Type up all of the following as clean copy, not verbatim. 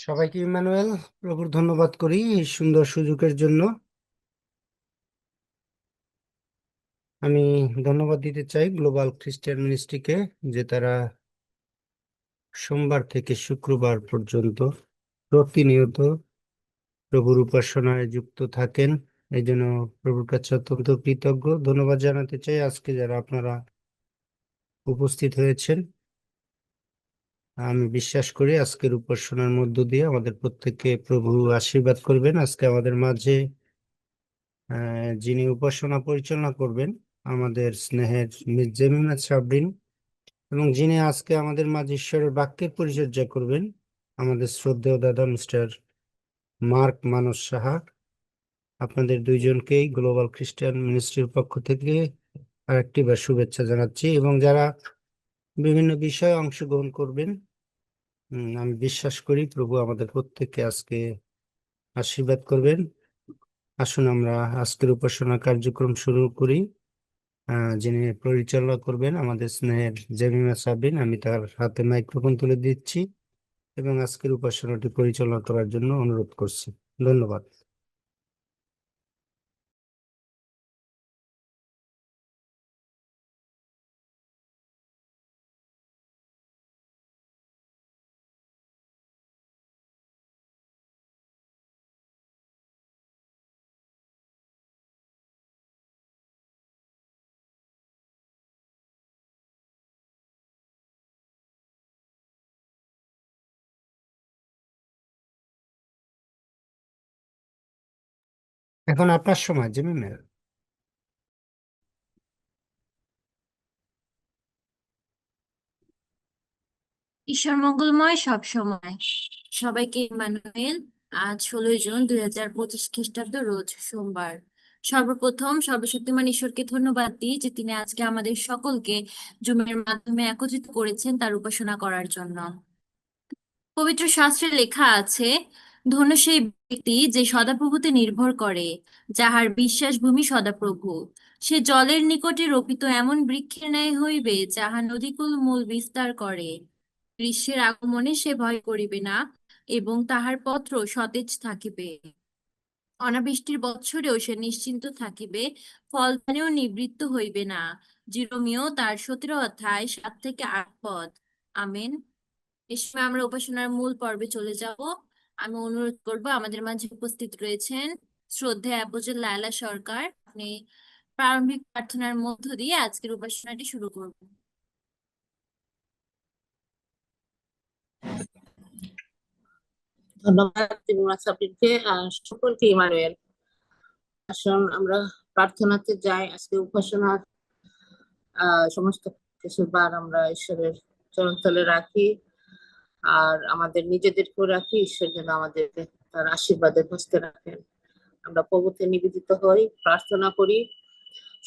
সবাইকে ইমানুয়েল প্রভুর ধন্যবাদ করি এই সুন্দর সুযোগের জন্য। আমি ধন্যবাদ দিতে চাই গ্লোবাল খ্রিস্টান মিনিস্ট্রিকে, যে তারা সোমবার থেকে শুক্রবার পর্যন্ত প্রতিনিয়ত প্রভুর উপাসনায় যুক্ত থাকেন। এই জন্য প্রভুর কাছে অত্যন্ত কৃতজ্ঞ। ধন্যবাদ জানাতে চাই আজকে যারা আপনারা উপস্থিত হয়েছেন। আমি বিশ্বাস করি আজকের উপাসনার মধ্য দিয়ে আমাদের প্রত্যেককে প্রভু আশীর্বাদ করবেন। আজকে আমাদের মাঝে যিনি উপাসনা পরিচালনা করবেন আমাদের স্নেহের মিস জেমিমা সাবরিন, এবং যিনি আজকে আমাদের মাঝে ঈশ্বরের বাক্যের পরিচর্যা করবেন আমাদের শ্রদ্ধেয় দাদা মিস্টার মার্ক মানস সাহা। আপনাদের দুইজনকেই গ্লোবাল খ্রিস্টান মিনিস্ট্রির পক্ষ থেকে আরেকটি বার শুভেচ্ছা জানাচ্ছি, এবং যারা বিভিন্ন বিষয়ে অংশগ্রহণ করবেন। আমি বিশ্বাস করি প্রভু আমাদের প্রত্যেককে আজকে আশীর্বাদ করবেন। আসুন আমরা আজকের উপাসনা কার্যক্রম শুরু করি। যিনি পরিচালনা করবেন আমাদের স্নেহের জেমিমা সাবিন, আমি তার হাতে মাইক্রোফোন তুলে দিচ্ছি এবং আজকের উপাসনাটি পরিচালনা করার জন্য অনুরোধ করছি। ধন্যবাদ। এখন আপনার সময় জেমিমা। ঈশ্বর মঙ্গলময় সব সময়। সবাইকে ইম্মানুয়েল। আজ 16 জুন 2025 খ্রিস্টাব্দ, রোজ সোমবার। সর্বপ্রথম সর্বশক্তিমান ঈশ্বরকে ধন্যবাদ দিই যে তিনি আজকে আমাদের সকলকে জুমের মাধ্যমে একত্রিত করেছেন তার উপাসনা করার জন্য। পবিত্র শাস্ত্রে লেখা আছে, ধন্য সেই ব্যক্তি যে সদাপ্রভুতে নির্ভর করে, যাহার বিশ্বাস ভূমি সদাপ্রভু। সে জলের নিকটে রোপিত এমন বৃক্ষের ন্যায় হইবে, যাহা নদীকুল মূল বিস্তার করে। গ্রীষ্মের আগমনে সে ভয় করিবে না, এবং তাহার পত্র সতেজ থাকিবে। অনাবৃষ্টির বৎসরেও সে নিশ্চিন্ত থাকিবে, ফল ধানেও নিবৃত্ত হইবে না। জিরোমীয় তার 17 অধ্যায় 7 থেকে 8 পদ। আমেন। এই সময় আমরা উপাসনার মূল পর্বে চলে যাব। আমি অনুরোধ করব, আমাদের মাঝে উপস্থিত রয়েছেন শ্রদ্ধেয় অ্যাপোস্টল লায়লা সরকার। আপনি প্রারম্ভিক প্রার্থনার মধ্য দিয়ে আজকের উপাসনাটি শুরু করবেন। ধন্যবাদ তিমুরা সাবিরকে। সকলকে ইমানুয়েল। আসুন আমরা প্রার্থনাতে যাই। আজকে উপাসনার সমস্ত কিছু বার আমরা ঈশ্বরের চরণতলে রাখি, আর আমাদের নিজেদেরকেও রাখি। ঈশ্বর যেন আমাদের তার আশীর্বাদের হস্তে রাখেন। আমরা প্রভুতে নিবেদিত হই, প্রার্থনা করি।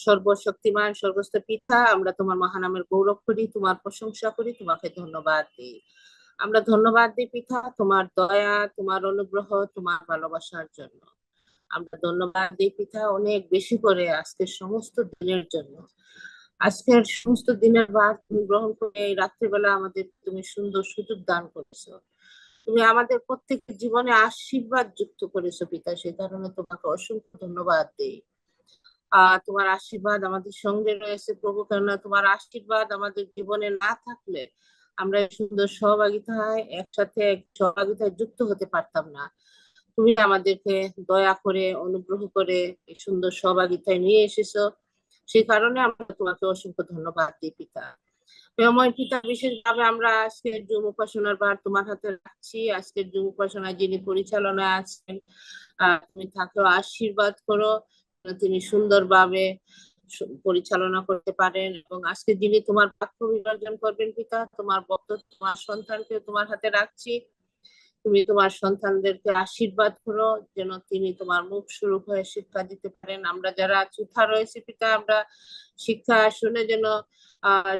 সর্বশক্তিমান সর্বস্ত পিতা, আমরা তোমার মহানামের গৌরব করি, তোমার প্রশংসা করি, তোমাকে ধন্যবাদ দিই। আমরা ধন্যবাদ দিই পিতা তোমার দয়া, তোমার অনুগ্রহ, তোমার ভালোবাসার জন্য। আমরা ধন্যবাদ দিই পিতা অনেক বেশি করে আজকের সমস্ত দিনের জন্য। আজকের সমস্ত দিনের ভার তুমি গ্রহণ করে এই রাত্রিবেলা আমাদের তুমি সুন্দর সুযোগ দান করেছো। তুমি আমাদের প্রত্যেকের জীবনে আশীর্বাদ যুক্ত করেছো পিতা, সেই কারণে তোমাকে অসংখ্য ধন্যবাদ দিই। তোমার আশীর্বাদ আমাদের সঙ্গে রয়েছে প্রভু, কেননা তোমার আশীর্বাদ আমাদের জীবনে না থাকলে আমরা এই সুন্দর সহভাগিতায় একসাথে সহভাগিতায় যুক্ত হতে পারতাম না। তুমি আমাদেরকে দয়া করে অনুগ্রহ করে এই সুন্দর সহভাগিতায় নিয়ে এসেছো, সেই কারণে আমরা তোমাকে অসংখ্য ধন্যবাদ দিই পিতা। প্রিয়ময় পিতা, বিশেষভাবে আমরা আজকের জুম উপাসনার বার তোমার হাতে রাখছি। আজকের জুম উপাসনায় যিনি পরিচালনায় আছেন, তুমি তাকেও আশীর্বাদ করো, তিনি সুন্দরভাবে পরিচালনা করতে পারেন। এবং আজকে যিনি তোমার বাক্য বিভাজন করবেন পিতা, তোমার বক্ত তোমার সন্তানকে তোমার হাতে রাখছি। তুমি তোমার সন্তানদেরকে আশীর্বাদ করো, যেন তিনি তোমার মুখ স্বরূপ হয়ে শিক্ষা দিতে পারেন। আমরা যারা চুথা রয়েছে পিতা, আমরা শিক্ষা শুনে যেন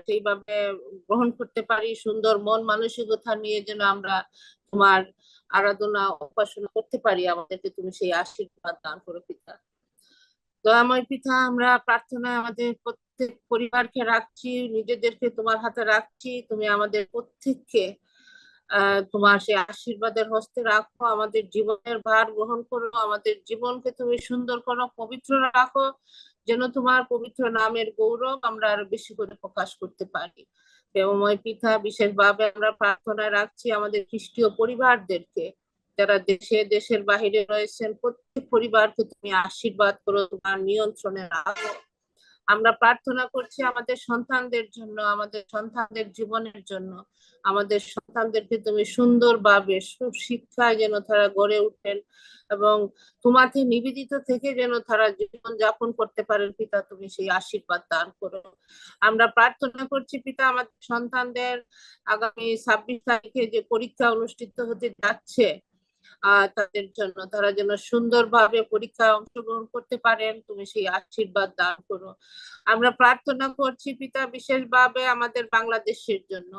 সেইভাবে গ্রহণ করতে পারি। সুন্দর মন মানসিকতা নিয়ে যেন আমরা তোমার আরাধনা উপাসনা করতে পারি। আমাদেরকে তুমি সেই আশীর্বাদ দান করো পিতা। দয়াময় পিতা, আমরা প্রার্থনায় আমাদের প্রত্যেক পরিবারকে রাখছি, নিজেদেরকে তোমার হাতে রাখছি। তুমি আমাদের প্রত্যেককে তোমার সেই আশীর্বাদের হস্তে রাখো, আমাদের জীবনের ভার গ্রহণ করো, আমাদের জীবনকে তুমি সুন্দর করো, পবিত্র রাখো, যেন তোমার পবিত্র নামের গৌরব আমরা আরো বেশি করে প্রকাশ করতে পারি। প্রেমময় পিতা, বিশেষভাবে আমরা প্রার্থনায় রাখছি আমাদের খ্রিস্টীয় পরিবারদেরকে, যারা দেশে দেশের বাহিরে রয়েছেন, প্রত্যেক পরিবারকে তুমি আশীর্বাদ করো, তোমার নিয়ন্ত্রণে রাখো। আমরা প্রার্থনা করছি আমাদের সন্তানদের জন্য, আমাদের সন্তানদের জীবনের জন্য। আমাদের সন্তানদেরকে তুমি সুন্দরভাবে সুশিক্ষায় যেন তারা গড়ে উঠেন এবং তোমাকে নিবেদিত থেকে যেন তারা জীবন যাপন করতে পারেন। পিতা, তুমি সেই আশীর্বাদ দান করো। আমরা প্রার্থনা করছি পিতা, আমাদের সন্তানদের আগামী 26 তারিখে যে পরীক্ষা অনুষ্ঠিত হতে যাচ্ছে, তাদের জন্য তারা যেন সুন্দরভাবে পরীক্ষায় অংশগ্রহণ করতে পারেন, তুমি সেই আশীর্বাদ দান করো। আমরা প্রার্থনা করছি পিতা, বিশেষভাবে আমাদের বাংলাদেশের জন্য।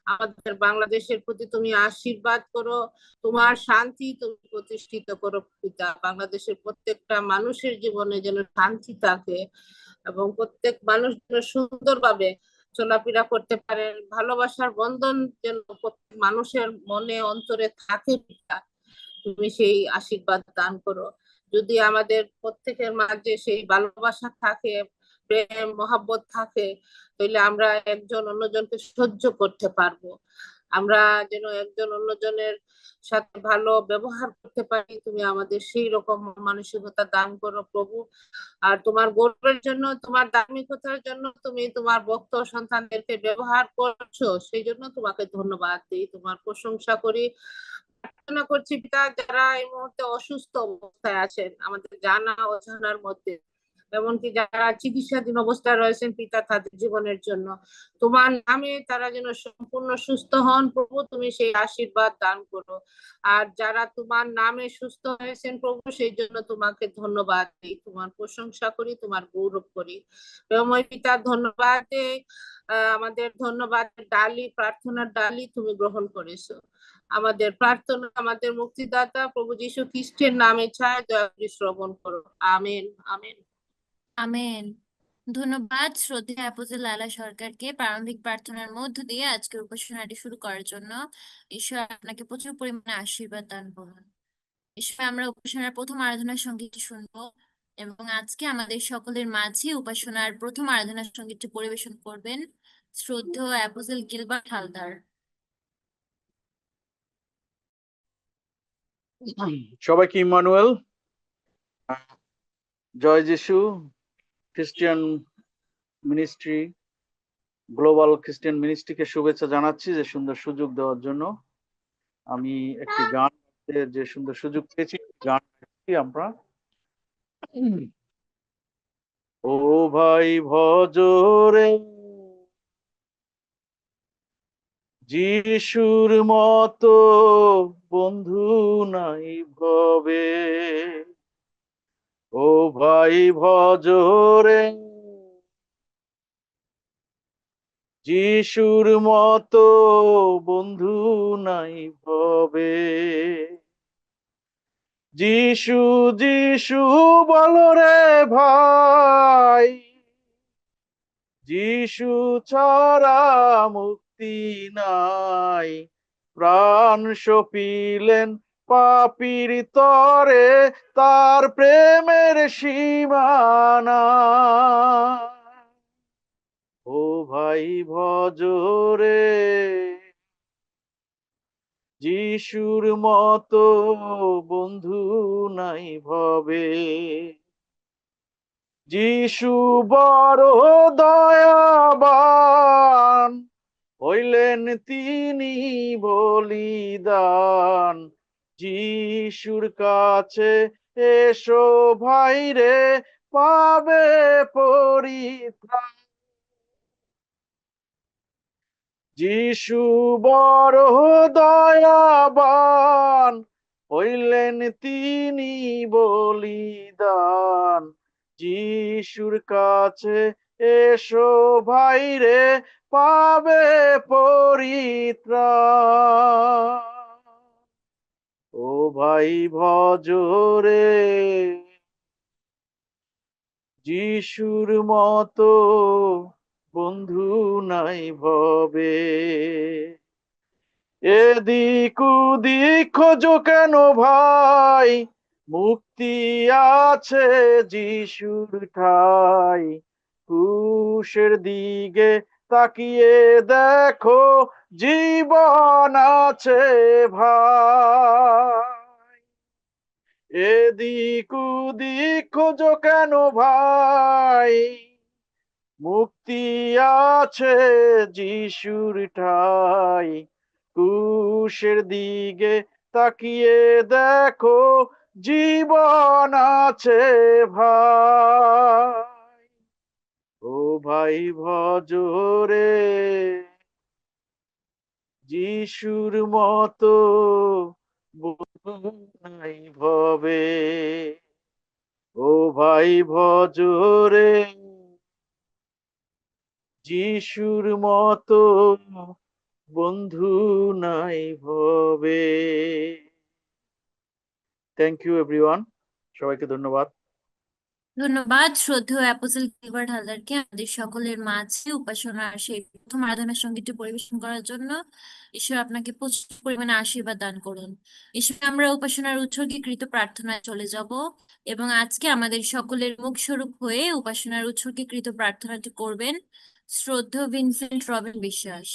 আমাদের বাংলাদেশের প্রতি তুমি আশীর্বাদ করো, তোমার শান্তি তুমি প্রতিষ্ঠিত করো পিতা। বাংলাদেশের প্রত্যেকটা মানুষের জীবনে যেন শান্তি থাকে এবং প্রত্যেক মানুষ যেন সুন্দরভাবে চলাফেরা করতে পারে, ভালোবাসার বন্ধন যেন প্রত্যেক মানুষের মনে অন্তরে থাকে পিতা, তুমি সেই আশীর্বাদ দান করো। যদি আমাদের প্রত্যেকের মাঝে সেই ভালোবাসা থাকে, প্রেম মহব্বত থাকে, তাহলে আমরা একজন অন্যজনকে সহ্য করতে পারবো। আমরা যেন একজন অন্যজনের সাথে ভালো ব্যবহার করতে পারি, তুমি আমাদের সেই রকম মানসিকতা দান করো প্রভু। আর তোমার গৌরবের জন্য, তোমার ধার্মিকতার জন্য তুমি তোমার ভক্ত সন্তানদেরকে ব্যবহার করছো, সেই জন্য তোমাকে ধন্যবাদ দিই, তোমার প্রশংসা করি। প্রার্থনা করছি পিতা, যারা এই মুহূর্তে অসুস্থ অবস্থায় আছেন আমাদের জানা অজানার মধ্যে, এমনকি যারা চিকিৎসাধীন অবস্থায় রয়েছেন পিতা, তাদের জীবনের জন্য তোমার নামে তারা যেন সম্পূর্ণ সুস্থ হন প্রভু, তুমি সেই আশীর্বাদ দান করো। আর যারা তোমার নামে সুস্থ হয়েছেন প্রভু, সেই জন্য তোমাকে ধন্যবাদ দিই, তোমার প্রশংসা করি, তোমার গৌরব করি। প্রেমময় পিতা, ধন্যবাদ দেই। আমাদের ধন্যবাদ ডালি, প্রার্থনার ডালি তুমি গ্রহণ করেছো। আমাদের প্রার্থনা আমাদের মুক্তিদাতা প্রভু যীশু খ্রিস্টের নামে চায়, দয়া করে শ্রবণ করো। Amen, amen. আমেন। ধন্যবাদ শ্রদ্ধেয় অ্যাপোস্টল লালা সরকারকে প্রারম্ভিক প্রার্থনার মধ্য দিয়ে আজকের উপাসনাটি শুরু করার জন্য। ঈশ্বর আপনাকে প্রচুর পরিমাণে আশীর্বাদ দান করুন। ঈশ্বর, আমরা উপাসনার প্রথম আরাধনার সঙ্গীতটি শুনবো এবং আজকে আমাদের সকলের মাঝে উপাসনার প্রথম আরাধনার সঙ্গীতটি পরিবেশন করবেন শ্রদ্ধেয় অ্যাপোস্টল গিলবার্ট হালদার। সবাইকে ইম্মানুয়েল, জয় যিশু খ্রিস্টিয়ান মিনিস্ট্রি, গ্লোবাল খ্রিস্টিয়ান মিনিস্ট্রিকে শুভেচ্ছা জানাচ্ছি যে সুন্দর সুযোগ দেওয়ার জন্য। আমি একটি গান যে সুন্দর সুযোগ পেয়েছি, গান আমরা। ও ভাই ভজরে যিশুর মতো বন্ধু নাই ভবে, ও ভাই ভজরে যিশুর মতো বন্ধু নাই ভবে। যিশু যিশু বলো রে ভাই, যিশু ছাড়া মুক্তি নাই। প্রাণ সপিলেন পাপীর তরে, তার প্রেমের সীমানা। ও ভাই ভজরে যিশুর মতো বন্ধু নাই ভবে। যিশু বড় দয়াবান, হইলেন তিনি বলিদান। যিশুর কাছে এসো ভাইরে, পাবে পরিত্রাণ। যিশু বড় দয়াবান, হইলেন তিনি বলিদান। যিশুর কাছে এসো ভাইরে, পাবে পরিত্রাণ। ও ভাই ভজরে যিশুর মতো বন্ধু নাই ভবে। এদিক ওদিক খোঁজো কেন ভাই, মুক্তি আছে যিশুর ঠাই। ক্রুশের দিকে তাকিয়ে দেখো, জীবন আছে ভাই। এদিক ওদিক খোঁজো কেন ভাই, মুক্তি আছে যিশুর ঠাই। ক্রুশের দিকে তাকিয়ে দেখো, জীবন আছে ভাই। ও ভাই ভজরে যিশুর মতো বন্ধু নাই ভবে। ও ভাই ভজরে যিশুর মতো বন্ধু নাই ভবে। থ্যাংক ইউ এভরিওয়ান, সবাইকে ধন্যবাদ। ধন্যবাদ শ্রদ্ধেয় অ্যাপোস্টল গিলবার্ট হালদারকে আমাদের সকলের মাঝে উপাসনার সেই প্রথম আরাধনা সঙ্গীতটি পরিবেশন করার জন্য। ঈশ্বর আপনাকে প্রচুর পরিমাণে আশীর্বাদ দান করুন। ঈশ্বর, আমরা উপাসনার উৎসর্গীকৃত প্রার্থনায় চলে যাব এবং আজকে আমাদের সকলের মুখ স্বরূপ হয়ে উপাসনার উৎসর্গীকৃত প্রার্থনাটি করবেন শ্রদ্ধেয় ভিনসেন্ট রবিন বিশ্বাস।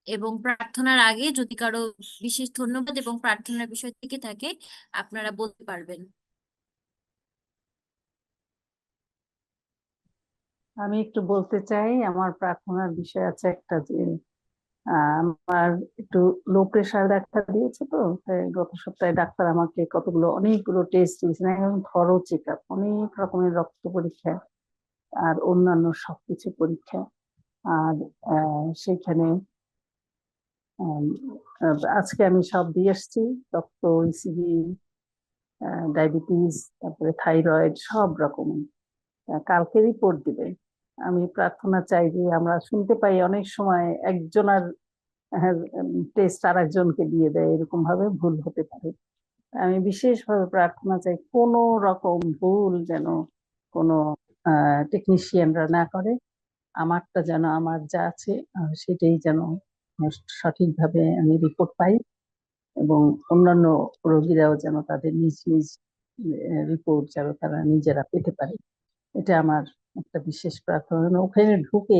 এবং প্রার্থনার আগে যদি কারো বিশেষ ধন্যবাদ এবং প্রার্থনার বিষয় থেকে থাকে আপনারা বলতে পারবেন। আমি একটু বলতে চাই, আমার প্রার্থনার বিষয় আছে একটা, যে আমার একটু লো প্রেশার দেখা দিয়েছে, তো তাই গত সপ্তাহে ডাক্তার আমাকে অনেকগুলো টেস্ট দিয়েছেন, একদম থরো চেক আপ, অনেক রকমের রক্ত পরীক্ষা আর অন্যান্য সবকিছু পরীক্ষা। আর সেখানে আজকে আমি সব দিয়ে এসছি, রক্ত, ইসিজি, ডায়াবেটিস, তারপরে থাইরয়েড, সব রকমের। কালকে রিপোর্ট দিবে। আমি প্রার্থনা চাই যে, আমরা শুনতে পাই অনেক সময় একজনের টেস্ট আর একজনকে দিয়ে দেয়, এরকম ভাবে ভুল হতে পারে। আমি বিশেষভাবে প্রার্থনা চাই কোনো রকম ভুল যেন কোনো টেকনিশিয়ানরা না করে। আমারটা যেন, আমার যা আছে সেটাই যেন সঠিকভাবে আমি রিপোর্ট পাই, এবং অন্যান্য রোগীরাও যেন তাদের নিজ নিজ রিপোর্ট যেন তারা নিজেরা পেতে পারে। এটা আমার একটা বিশেষ প্রার্থনা। ওখানে ঢুকে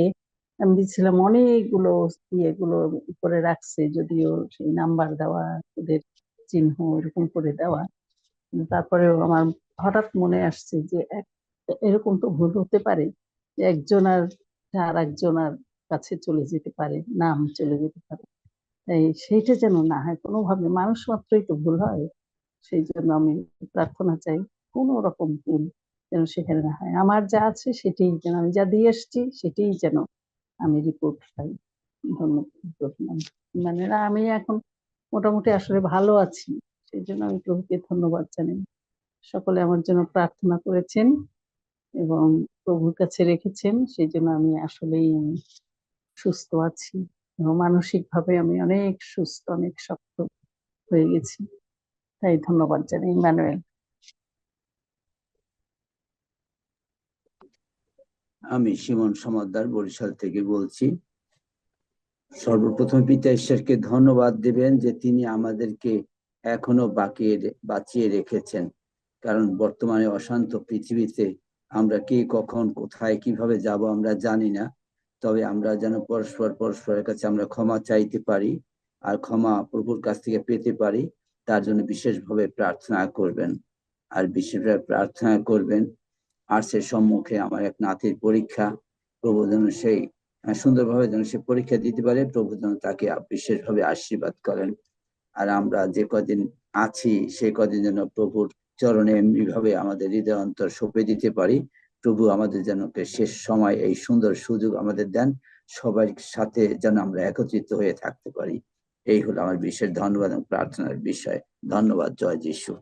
আমি দিচ্ছিলাম অনেকগুলো ইয়েগুলো করে রাখছে, যদিও সেই নাম্বার দেওয়া, ওদের চিহ্ন এরকম করে দেওয়া, তারপরেও আমার হঠাৎ মনে আসছে যে এরকম তো ভুল হতে পারে যে আর একজনের কাছে চলে যেতে পারে, নাম চলে যেতে পারে। তাই সেইটা যেন না হয় কোনোভাবে, মানুষ মাত্রই তো ভুল হয়। সেই জন্য আমি প্রার্থনা চাই কোনো রকম ভুল যেন সেখানে না হয়। আমার যা আছে সেটাই যেন, আমি যা দিয়ে এসছি সেটাই যেন আমি রিপোর্ট পাই। ধন্যবাদ। মানে না, আমি এখন মোটামুটি আসলে ভালো আছি, সেই জন্য আমি প্রভুকে ধন্যবাদ জানাই। সকলে আমার জন্য প্রার্থনা করেছেন এবং প্রভুর কাছে রেখেছেন, সেই জন্য আমি আসলেই সুস্থ আছি, এবং মানসিক ভাবে আমি অনেক সুস্থ, অনেক শক্ত হয়ে গেছি। তাই ধন্যবাদ জানাই। ইমানুয়েল। আমি শিমন সমাদ্দার বরিশাল থেকে বলছি। সর্বপ্রথম পিতা ঈশ্বরকে ধন্যবাদ দেবেন যে তিনি আমাদেরকে এখনো বাঁচিয়ে রেখেছেন, কারণ বর্তমানে অশান্ত পৃথিবীতে আমরা কে কখন কোথায় কিভাবে যাব আমরা জানি না। তবে আমরা যেন পরস্পরের কাছে আমরা ক্ষমা চাইতে পারি আর ক্ষমা প্রভুর কাছ থেকে পেতে পারি, তার জন্য বিশেষভাবে প্রার্থনা করবেন। আর বিশেষভাবে প্রার্থনা করবেন আর্টসের সম্মুখে আমার এক নাতির পরীক্ষা, প্রভু যেন সেই সুন্দরভাবে যেন সে পরীক্ষা দিতে পারে, প্রভু যেন তাকে বিশেষভাবে আশীর্বাদ করেন। আর আমরা যে কদিন আছি সেই কদিন যেন প্রভুর চরণে এমনি ভাবে আমাদের হৃদয় অন্তর সঁপে দিতে পারি। প্রভু আমাদের যেন শেষ সময় এই সুন্দর সুযোগ আমাদের দেন, সবার সাথে যেন আমরা একত্রিত হয়ে থাকতে পারি। এই হলো আমার বিশেষ ধন্যবাদ এবং প্রার্থনার বিষয়। ধন্যবাদ। জয় যিশু।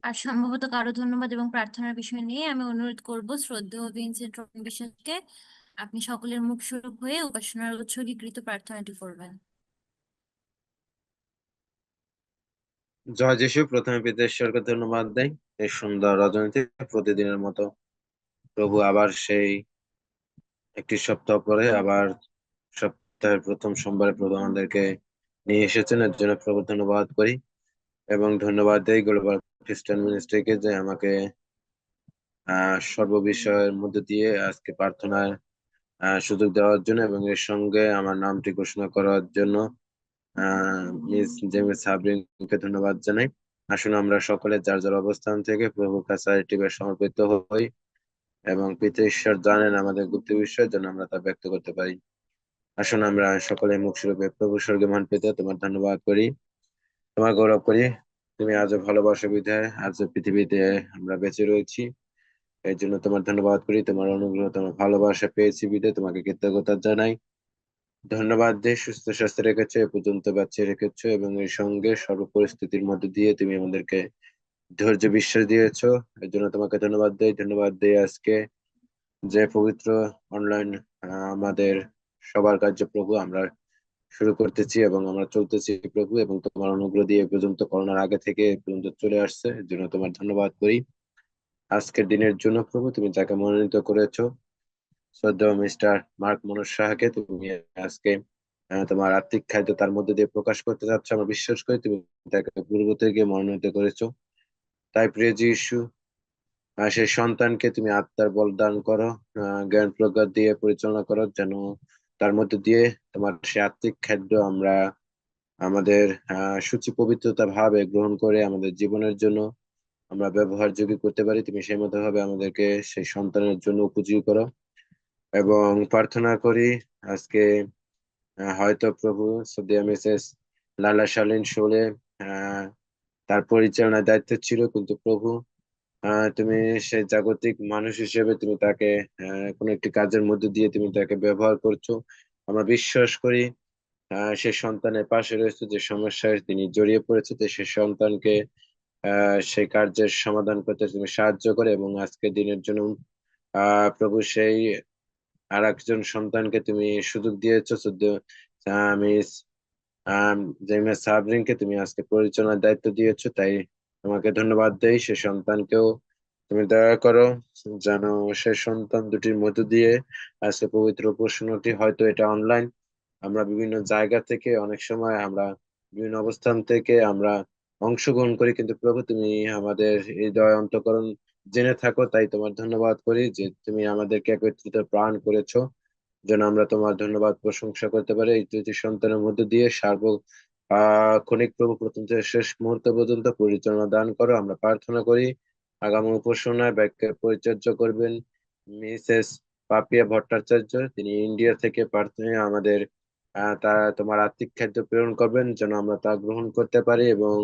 আর সম্ভবত কারো ধন্যবাদ এবং প্রার্থনার বিষয় নিয়ে আমি অনুরোধ করব শ্রদ্ধেয় ভিনসেন্ট রবিন বিশ্বাসকে আপনি সকলের মুখ স্বরূপ হয়ে উপাসনার উৎসর্গীকৃত প্রার্থনাটি করবেন। জয় যিশু। প্রথমে পিতা ঈশ্বরকে ধন্যবাদ দেই এই সুন্দর রজনীতে প্রতিদিনের মতো প্রভু আবার সেই একটি সপ্তাহ পরে আবার সপ্তাহের প্রথম সোমবারে প্রভু আমাদেরকে নিয়ে এসেছেন, এর জন্য প্রভু ধন্যবাদ করি এবং ধন্যবাদ দেই গ্লোবাল খ্রিস্টান মিনিস্ট্রিকে যে আমাকে সর্ব বিষয়ের মধ্যে দিয়ে আজকে প্রার্থনার সুযোগ দেওয়ার জন্য এবং এর সঙ্গে আমার নামটি ঘোষণা করার জন্য মিস জেমস সাবরিনকে ধন্যবাদ জানাই। আসুন আমরা সকলে যার যার অবস্থান থেকে প্রভু কাছে টিপে সমর্পিত হই এবং পিতা ঈশ্বর জানেন আমাদের গুপ্ত বিষয় যেন আমরা তা ব্যক্ত করতে পারি। আসুন আমরা সকলে মুখ স্বরূপে প্রভু স্বর্গে মান পেতে তোমার ধন্যবাদ করি, তোমার গৌরব করি। তুমি আজও ভালোবাসা বিধায় আজও পৃথিবীতে আমরা বেঁচে রয়েছি, এর জন্য তোমার ধন্যবাদ করি। তোমার অনুগ্রহ তোমার ভালোবাসা পেয়েছি বিধায় তোমাকে কৃতজ্ঞতা জানাই। ধন্যবাদ যে সুস্থ স্বাস্থ্য রেখেছো, এ পর্যন্ত বাঁচিয়ে রেখেছো এবং এর সঙ্গে সর্ব পরিস্থিতির মধ্যে দিয়ে তুমি আমাদেরকে ধৈর্য বিশ্বাস দিয়েছো, এর জন্য তোমাকে ধন্যবাদ দেই। ধন্যবাদ দেই আজকে যে পবিত্র অনলাইন আমাদের সবার কার্য প্রভু আমরা শুরু করতেছি এবং আমরা চলতেছি প্রভু, এবং তোমার অনুগ্রহ দিয়ে এ পর্যন্ত করোনার আগে থেকে এ পর্যন্ত চলে আসছে, এর জন্য তোমার ধন্যবাদ করি। আজকের দিনের জন্য প্রভু তুমি যাকে মনোনীত করেছো, শ্রদ্ধেয় মিস্টার মার্ক মনোজ সাহাকে তুমি আজকে তোমার আত্মিক খাদ্য তার মধ্যে দিয়ে প্রকাশ করতে চাচ্ছ, আমরা বিশ্বাস করি তুমি তাকে পূর্ব থেকে মনোনীত করেছো। তাই প্রিয় যীশু, সেই সন্তানকে তুমি আত্মার বল দান করো, জ্ঞান প্রজ্ঞা দিয়ে পরিচালনা করো, যেন তার মধ্যে দিয়ে তোমার সেই আত্মিক খাদ্য আমরা আমাদের সূচি পবিত্রতা ভাবে গ্রহণ করে আমাদের জীবনের জন্য আমরা ব্যবহারযোগ্য করতে পারি। তুমি সেই মতো ভাবে আমাদেরকে সেই সন্তানের জন্য উপযোগী করো এবং প্রার্থনা করি আজকে হয়তো প্রভু শ্রদ্ধেয় মিসেস লালা শালীন শোলে তার পরিচালনার দায়িত্ব ছিল, কিন্তু প্রভু তুমি সেই জাগতিক মানুষ হিসেবে তুমি তাকে কোনো একটি কাজের মধ্যে দিয়ে তুমি তাকে ব্যবহার করছো। আমরা বিশ্বাস করি সে সন্তানের পাশে রয়েছে, যে সমস্যায় তিনি জড়িয়ে পড়েছে সে সন্তানকে সেই কার্যের সমাধান করতে তুমি সাহায্য করে এবং আজকের দিনের জন্য প্রভু সেই আর একজন সন্তানকে তুমি সুযোগ দিয়েছো, মিস জেমিস সাবরিনকে তুমি আজকে পরিচালনার দায়িত্ব দিয়েছো। তাই তোমাকে ধন্যবাদ দেই। সে সন্তানকেও তুমি দয়া করো যেন সে সন্তান দুটির মধ্য দিয়ে আজকে পবিত্র প্রশ্নটি, হয়তো এটা অনলাইন, আমরা বিভিন্ন জায়গা থেকে অনেক সময় আমরা বিভিন্ন অবস্থান থেকে আমরা অংশগ্রহণ করি, কিন্তু প্রভু তুমি আমাদের হৃদয় অন্তঃকরণ জেনে থাকো। তাই তোমার ধন্যবাদ করি যে তুমি আমাদেরকে একত্রিত প্রাণ করেছো, যেন আমরা তোমার ধন্যবাদ প্রশংসা করতে পারি এই দুটি সন্তানের মধ্যে দিয়ে ক্ষণিক প্রভু প্রথম থেকে শেষ মুহূর্ত পর্যন্ত পরিচালনা দান করো। আমরা প্রার্থনা করি আগামী উপাসনায় বাক্যের পরিচর্য করবেন মিসেস পাপিয়া ভট্টাচার্য, তিনি ইন্ডিয়া থেকে প্রার্থনা আমাদের তোমার আত্মিক খাদ্য প্রেরণ করবেন, যেন আমরা তা গ্রহণ করতে পারি এবং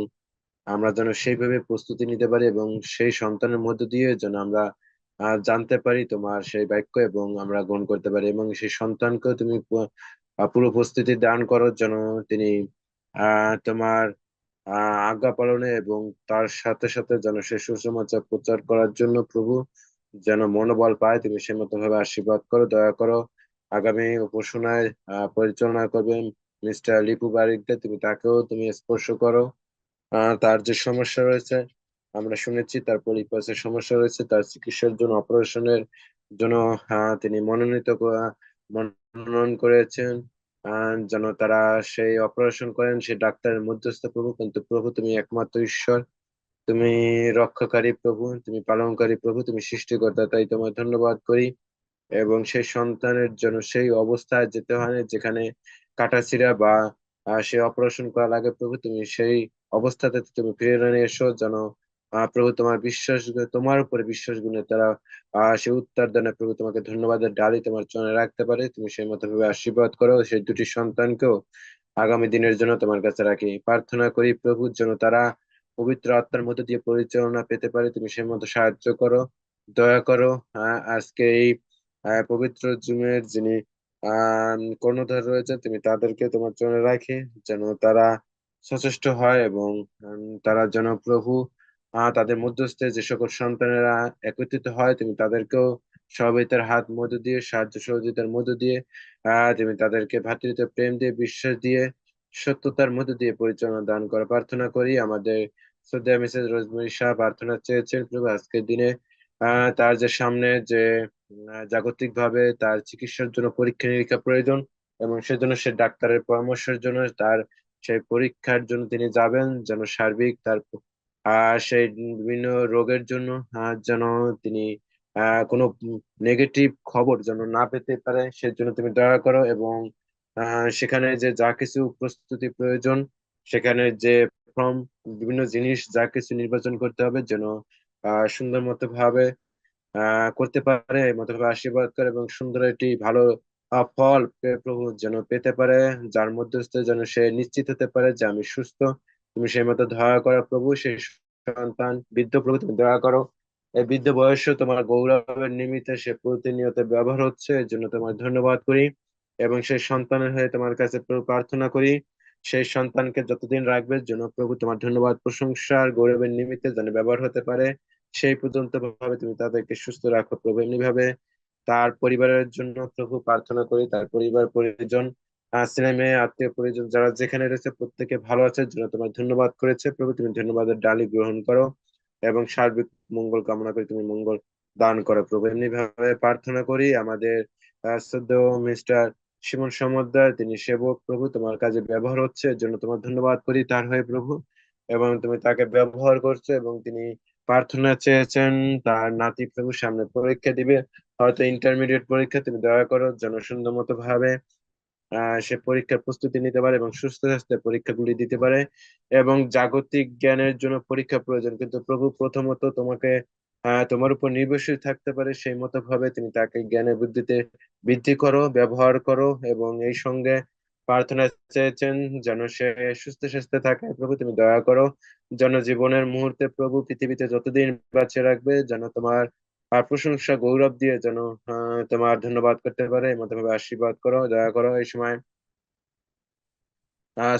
আমরা যেন সেইভাবে প্রস্তুতি নিতে পারি এবং সেই সন্তানের মধ্য দিয়ে যেন আমরা জানতে পারি তোমার সেই বাক্য এবং আমরা গ্রহণ করতে পারি এবং সেই সন্তানকেও তুমি পুরো প্রস্তুতি দান করো, যেন তিনি তোমার আজ্ঞা পালনে এবং তার সাথে সাথে যেন সে সুসমাচার প্রচার করার জন্য প্রভু যেন মনোবল পায়, তুমি সে মতো ভাবে আশীর্বাদ করো, দয়া করো। আগামী উপাসনায় পরিচালনা করবেন মিস্টার লিপু বারিককে, তুমি তাকেও তুমি স্পর্শ করো। তার যে সমস্যা রয়েছে আমরা শুনেছি, তার পলিপাসের সমস্যা রয়েছে, তার চিকিৎসার জন্য অপারেশনের জন্য তিনি মনোনয়ন করেছেন, যেন তারা সেই অপারেশন করেন সেই ডাক্তারের মধ্যস্থ প্রভু, কিন্তু প্রভু তুমি একমাত্র ঈশ্বর, তুমি রক্ষাকারী প্রভু, তুমি পালনকারী প্রভু, তুমি সৃষ্টিকর্তা। তাই তোমার ধন্যবাদ করি এবং সেই সন্তানের জন্য সেই অবস্থায় যেতে হয় না যেখানে কাটাছিঁড়া বা সে অপারেশন করা লাগে, প্রভু তুমি সেই অবস্থাতে তুমি ফিরে নিয়ে এসো, যেন প্রভু তোমার বিশ্বাস তোমার উপরে বিশ্বাস গুণে তারা সে উত্তর দানে প্রভু তোমাকে ধন্যবাদের ডালি তোমার চরণে রাখতে পারে। তুমি সেই মতো ভাবে আশীর্বাদ করো সেই দুটি সন্তানকেও আগামী দিনের জন্য তোমার কাছে রাখি। প্রার্থনা করি প্রভু যেন তারা পবিত্র আত্মার মধ্যে দিয়ে পরিচালনা পেতে পারে, তুমি সেই মতো সাহায্য করো, দয়া করো। আজকে এই পবিত্র জুমের যিনি কর্ণধার রয়েছে তুমি তাদেরকে তোমার চরণে রাখি, যেন তারা সচেষ্ট হয় এবং তারা যেন প্রভু তাদের মধ্যস্থে যে সকল সন্তানেরা একত্রিত হয় তুমি তাদেরকেও সহযোগিতার হাত মধ্য দিয়ে সাহায্য সহযোগিতার মধ্য দিয়ে তুমি তাদেরকে ভ্রাতৃত্ব প্রেম দিয়ে বিশ্বাস দিয়ে সত্যতার মধ্য দিয়ে পরিচালনা দান করা প্রার্থনা করি। আমাদের শ্রদ্ধেয় মিসেস রোজমেরি শাহ প্রার্থনা চেয়েছেন প্রভু আজকের দিনে তার যে সামনে যে জাগতিক ভাবে তার চিকিৎসার জন্য পরীক্ষা নিরীক্ষা প্রয়োজন, এবং সেজন্য সে ডাক্তারের পরামর্শের জন্য তার সেই পরীক্ষার জন্য তিনি যাবেন, যেন সার্বিক তার সেই বিভিন্ন রোগের জন্য যেন তিনি কোনো নেগেটিভ খবর যেন না পেতে পারে, সেজন্য তুমি দয়া করো। এবং সেখানে যে যা কিছু প্রস্তুতি প্রয়োজন, সেখানে যে ফর্ম বিভিন্ন জিনিস যা কিছু নির্বাচন করতে হবে, যেন সুন্দর মতো ভাবে করতে পারে, এই মতো ভাবে আশীর্বাদ করে এবং সুন্দর একটি ভালো ফল প্রভু যেন পেতে পারে, যার মধ্যস্থে যেন সে নিশ্চিত হতে পারে যে আমি সুস্থ। তুমি সেই মতো দয়া করো প্রভু। সেই সন্তান বৃদ্ধ প্রভু তুমি দয়া করো, এই বৃদ্ধ বয়সে তোমার গৌরবের নিমিত্তে সে প্রতিনিয়ত ব্যবহার হচ্ছে, এর জন্য তোমার ধন্যবাদ করি। এবং সেই সন্তানের হয়ে তোমার কাছে প্রভু প্রার্থনা করি, সেই সন্তানকে যতদিন রাখবে জন্য প্রভু তোমার ধন্যবাদ প্রশংসা আর গৌরবের নিমিত্তে যেন ব্যবহার হতে পারে, সেই পর্যন্ত ভাবে তুমি তাদেরকে সুস্থ রাখো প্রভু। এমনি ভাবে তার পরিবারের জন্য প্রভু প্রার্থনা করি, তার পরিবার পরিজন ছেলে মেয়ে আত্মীয় পরিজন যারা যেখানে রয়েছে প্রত্যেকে ভালো আছে জন্য তোমার ধন্যবাদ করেছে প্রভু। তুমি ধন্যবাদের ডালি গ্রহণ করো এবং সার্বিক মঙ্গল কামনা করি, তুমি মঙ্গল দান করো প্রভু। এমনি ভাবে প্রার্থনা করি আমাদের শ্রদ্ধেয় মিস্টার শিমন সমদ্দার, তিনি সেবক প্রভু, তোমার কাজে ব্যবহার হচ্ছে এর জন্য তোমার ধন্যবাদ করি তার হয়ে প্রভু। এবং তুমি তাকে ব্যবহার করছো এবং তিনি প্রার্থনা চেয়েছেন তার নাতি প্রভু সামনে পরীক্ষা দিবে, হয়তো ইন্টারমিডিয়েট পরীক্ষা, তুমি দয়া করো যেন সুন্দর মতো ভাবে সে পরীক্ষার প্রস্তুতি নিতে পারে এবং সুস্থ স্বাস্থ্যে পরীক্ষাগুলি দিতে পারে। এবং জাগতিক জ্ঞানের জন্য পরীক্ষা প্রয়োজন, কিন্তু প্রভু প্রথমত তোমাকে তোমার উপর নির্ভরশীল থাকতে পারে, সেই মতো ভাবে তুমি তাকে জ্ঞানের বুদ্ধিতে বৃদ্ধি করো, ব্যবহার করো। এবং এই সঙ্গে প্রার্থনা চেয়েছেন যেন সে সুস্থ স্বাস্থ্যে থাকে প্রভু, তুমি দয়া করো যেন জীবনের মুহূর্তে প্রভু পৃথিবীতে যতদিন বাঁচিয়ে রাখবে যেন তোমার প্রশংসা গৌরব দিয়ে যেন তোমার ধন্যবাদ করতে পারে, এই মতো ভাবে আশীর্বাদ করো, দয়া করো এই সময়।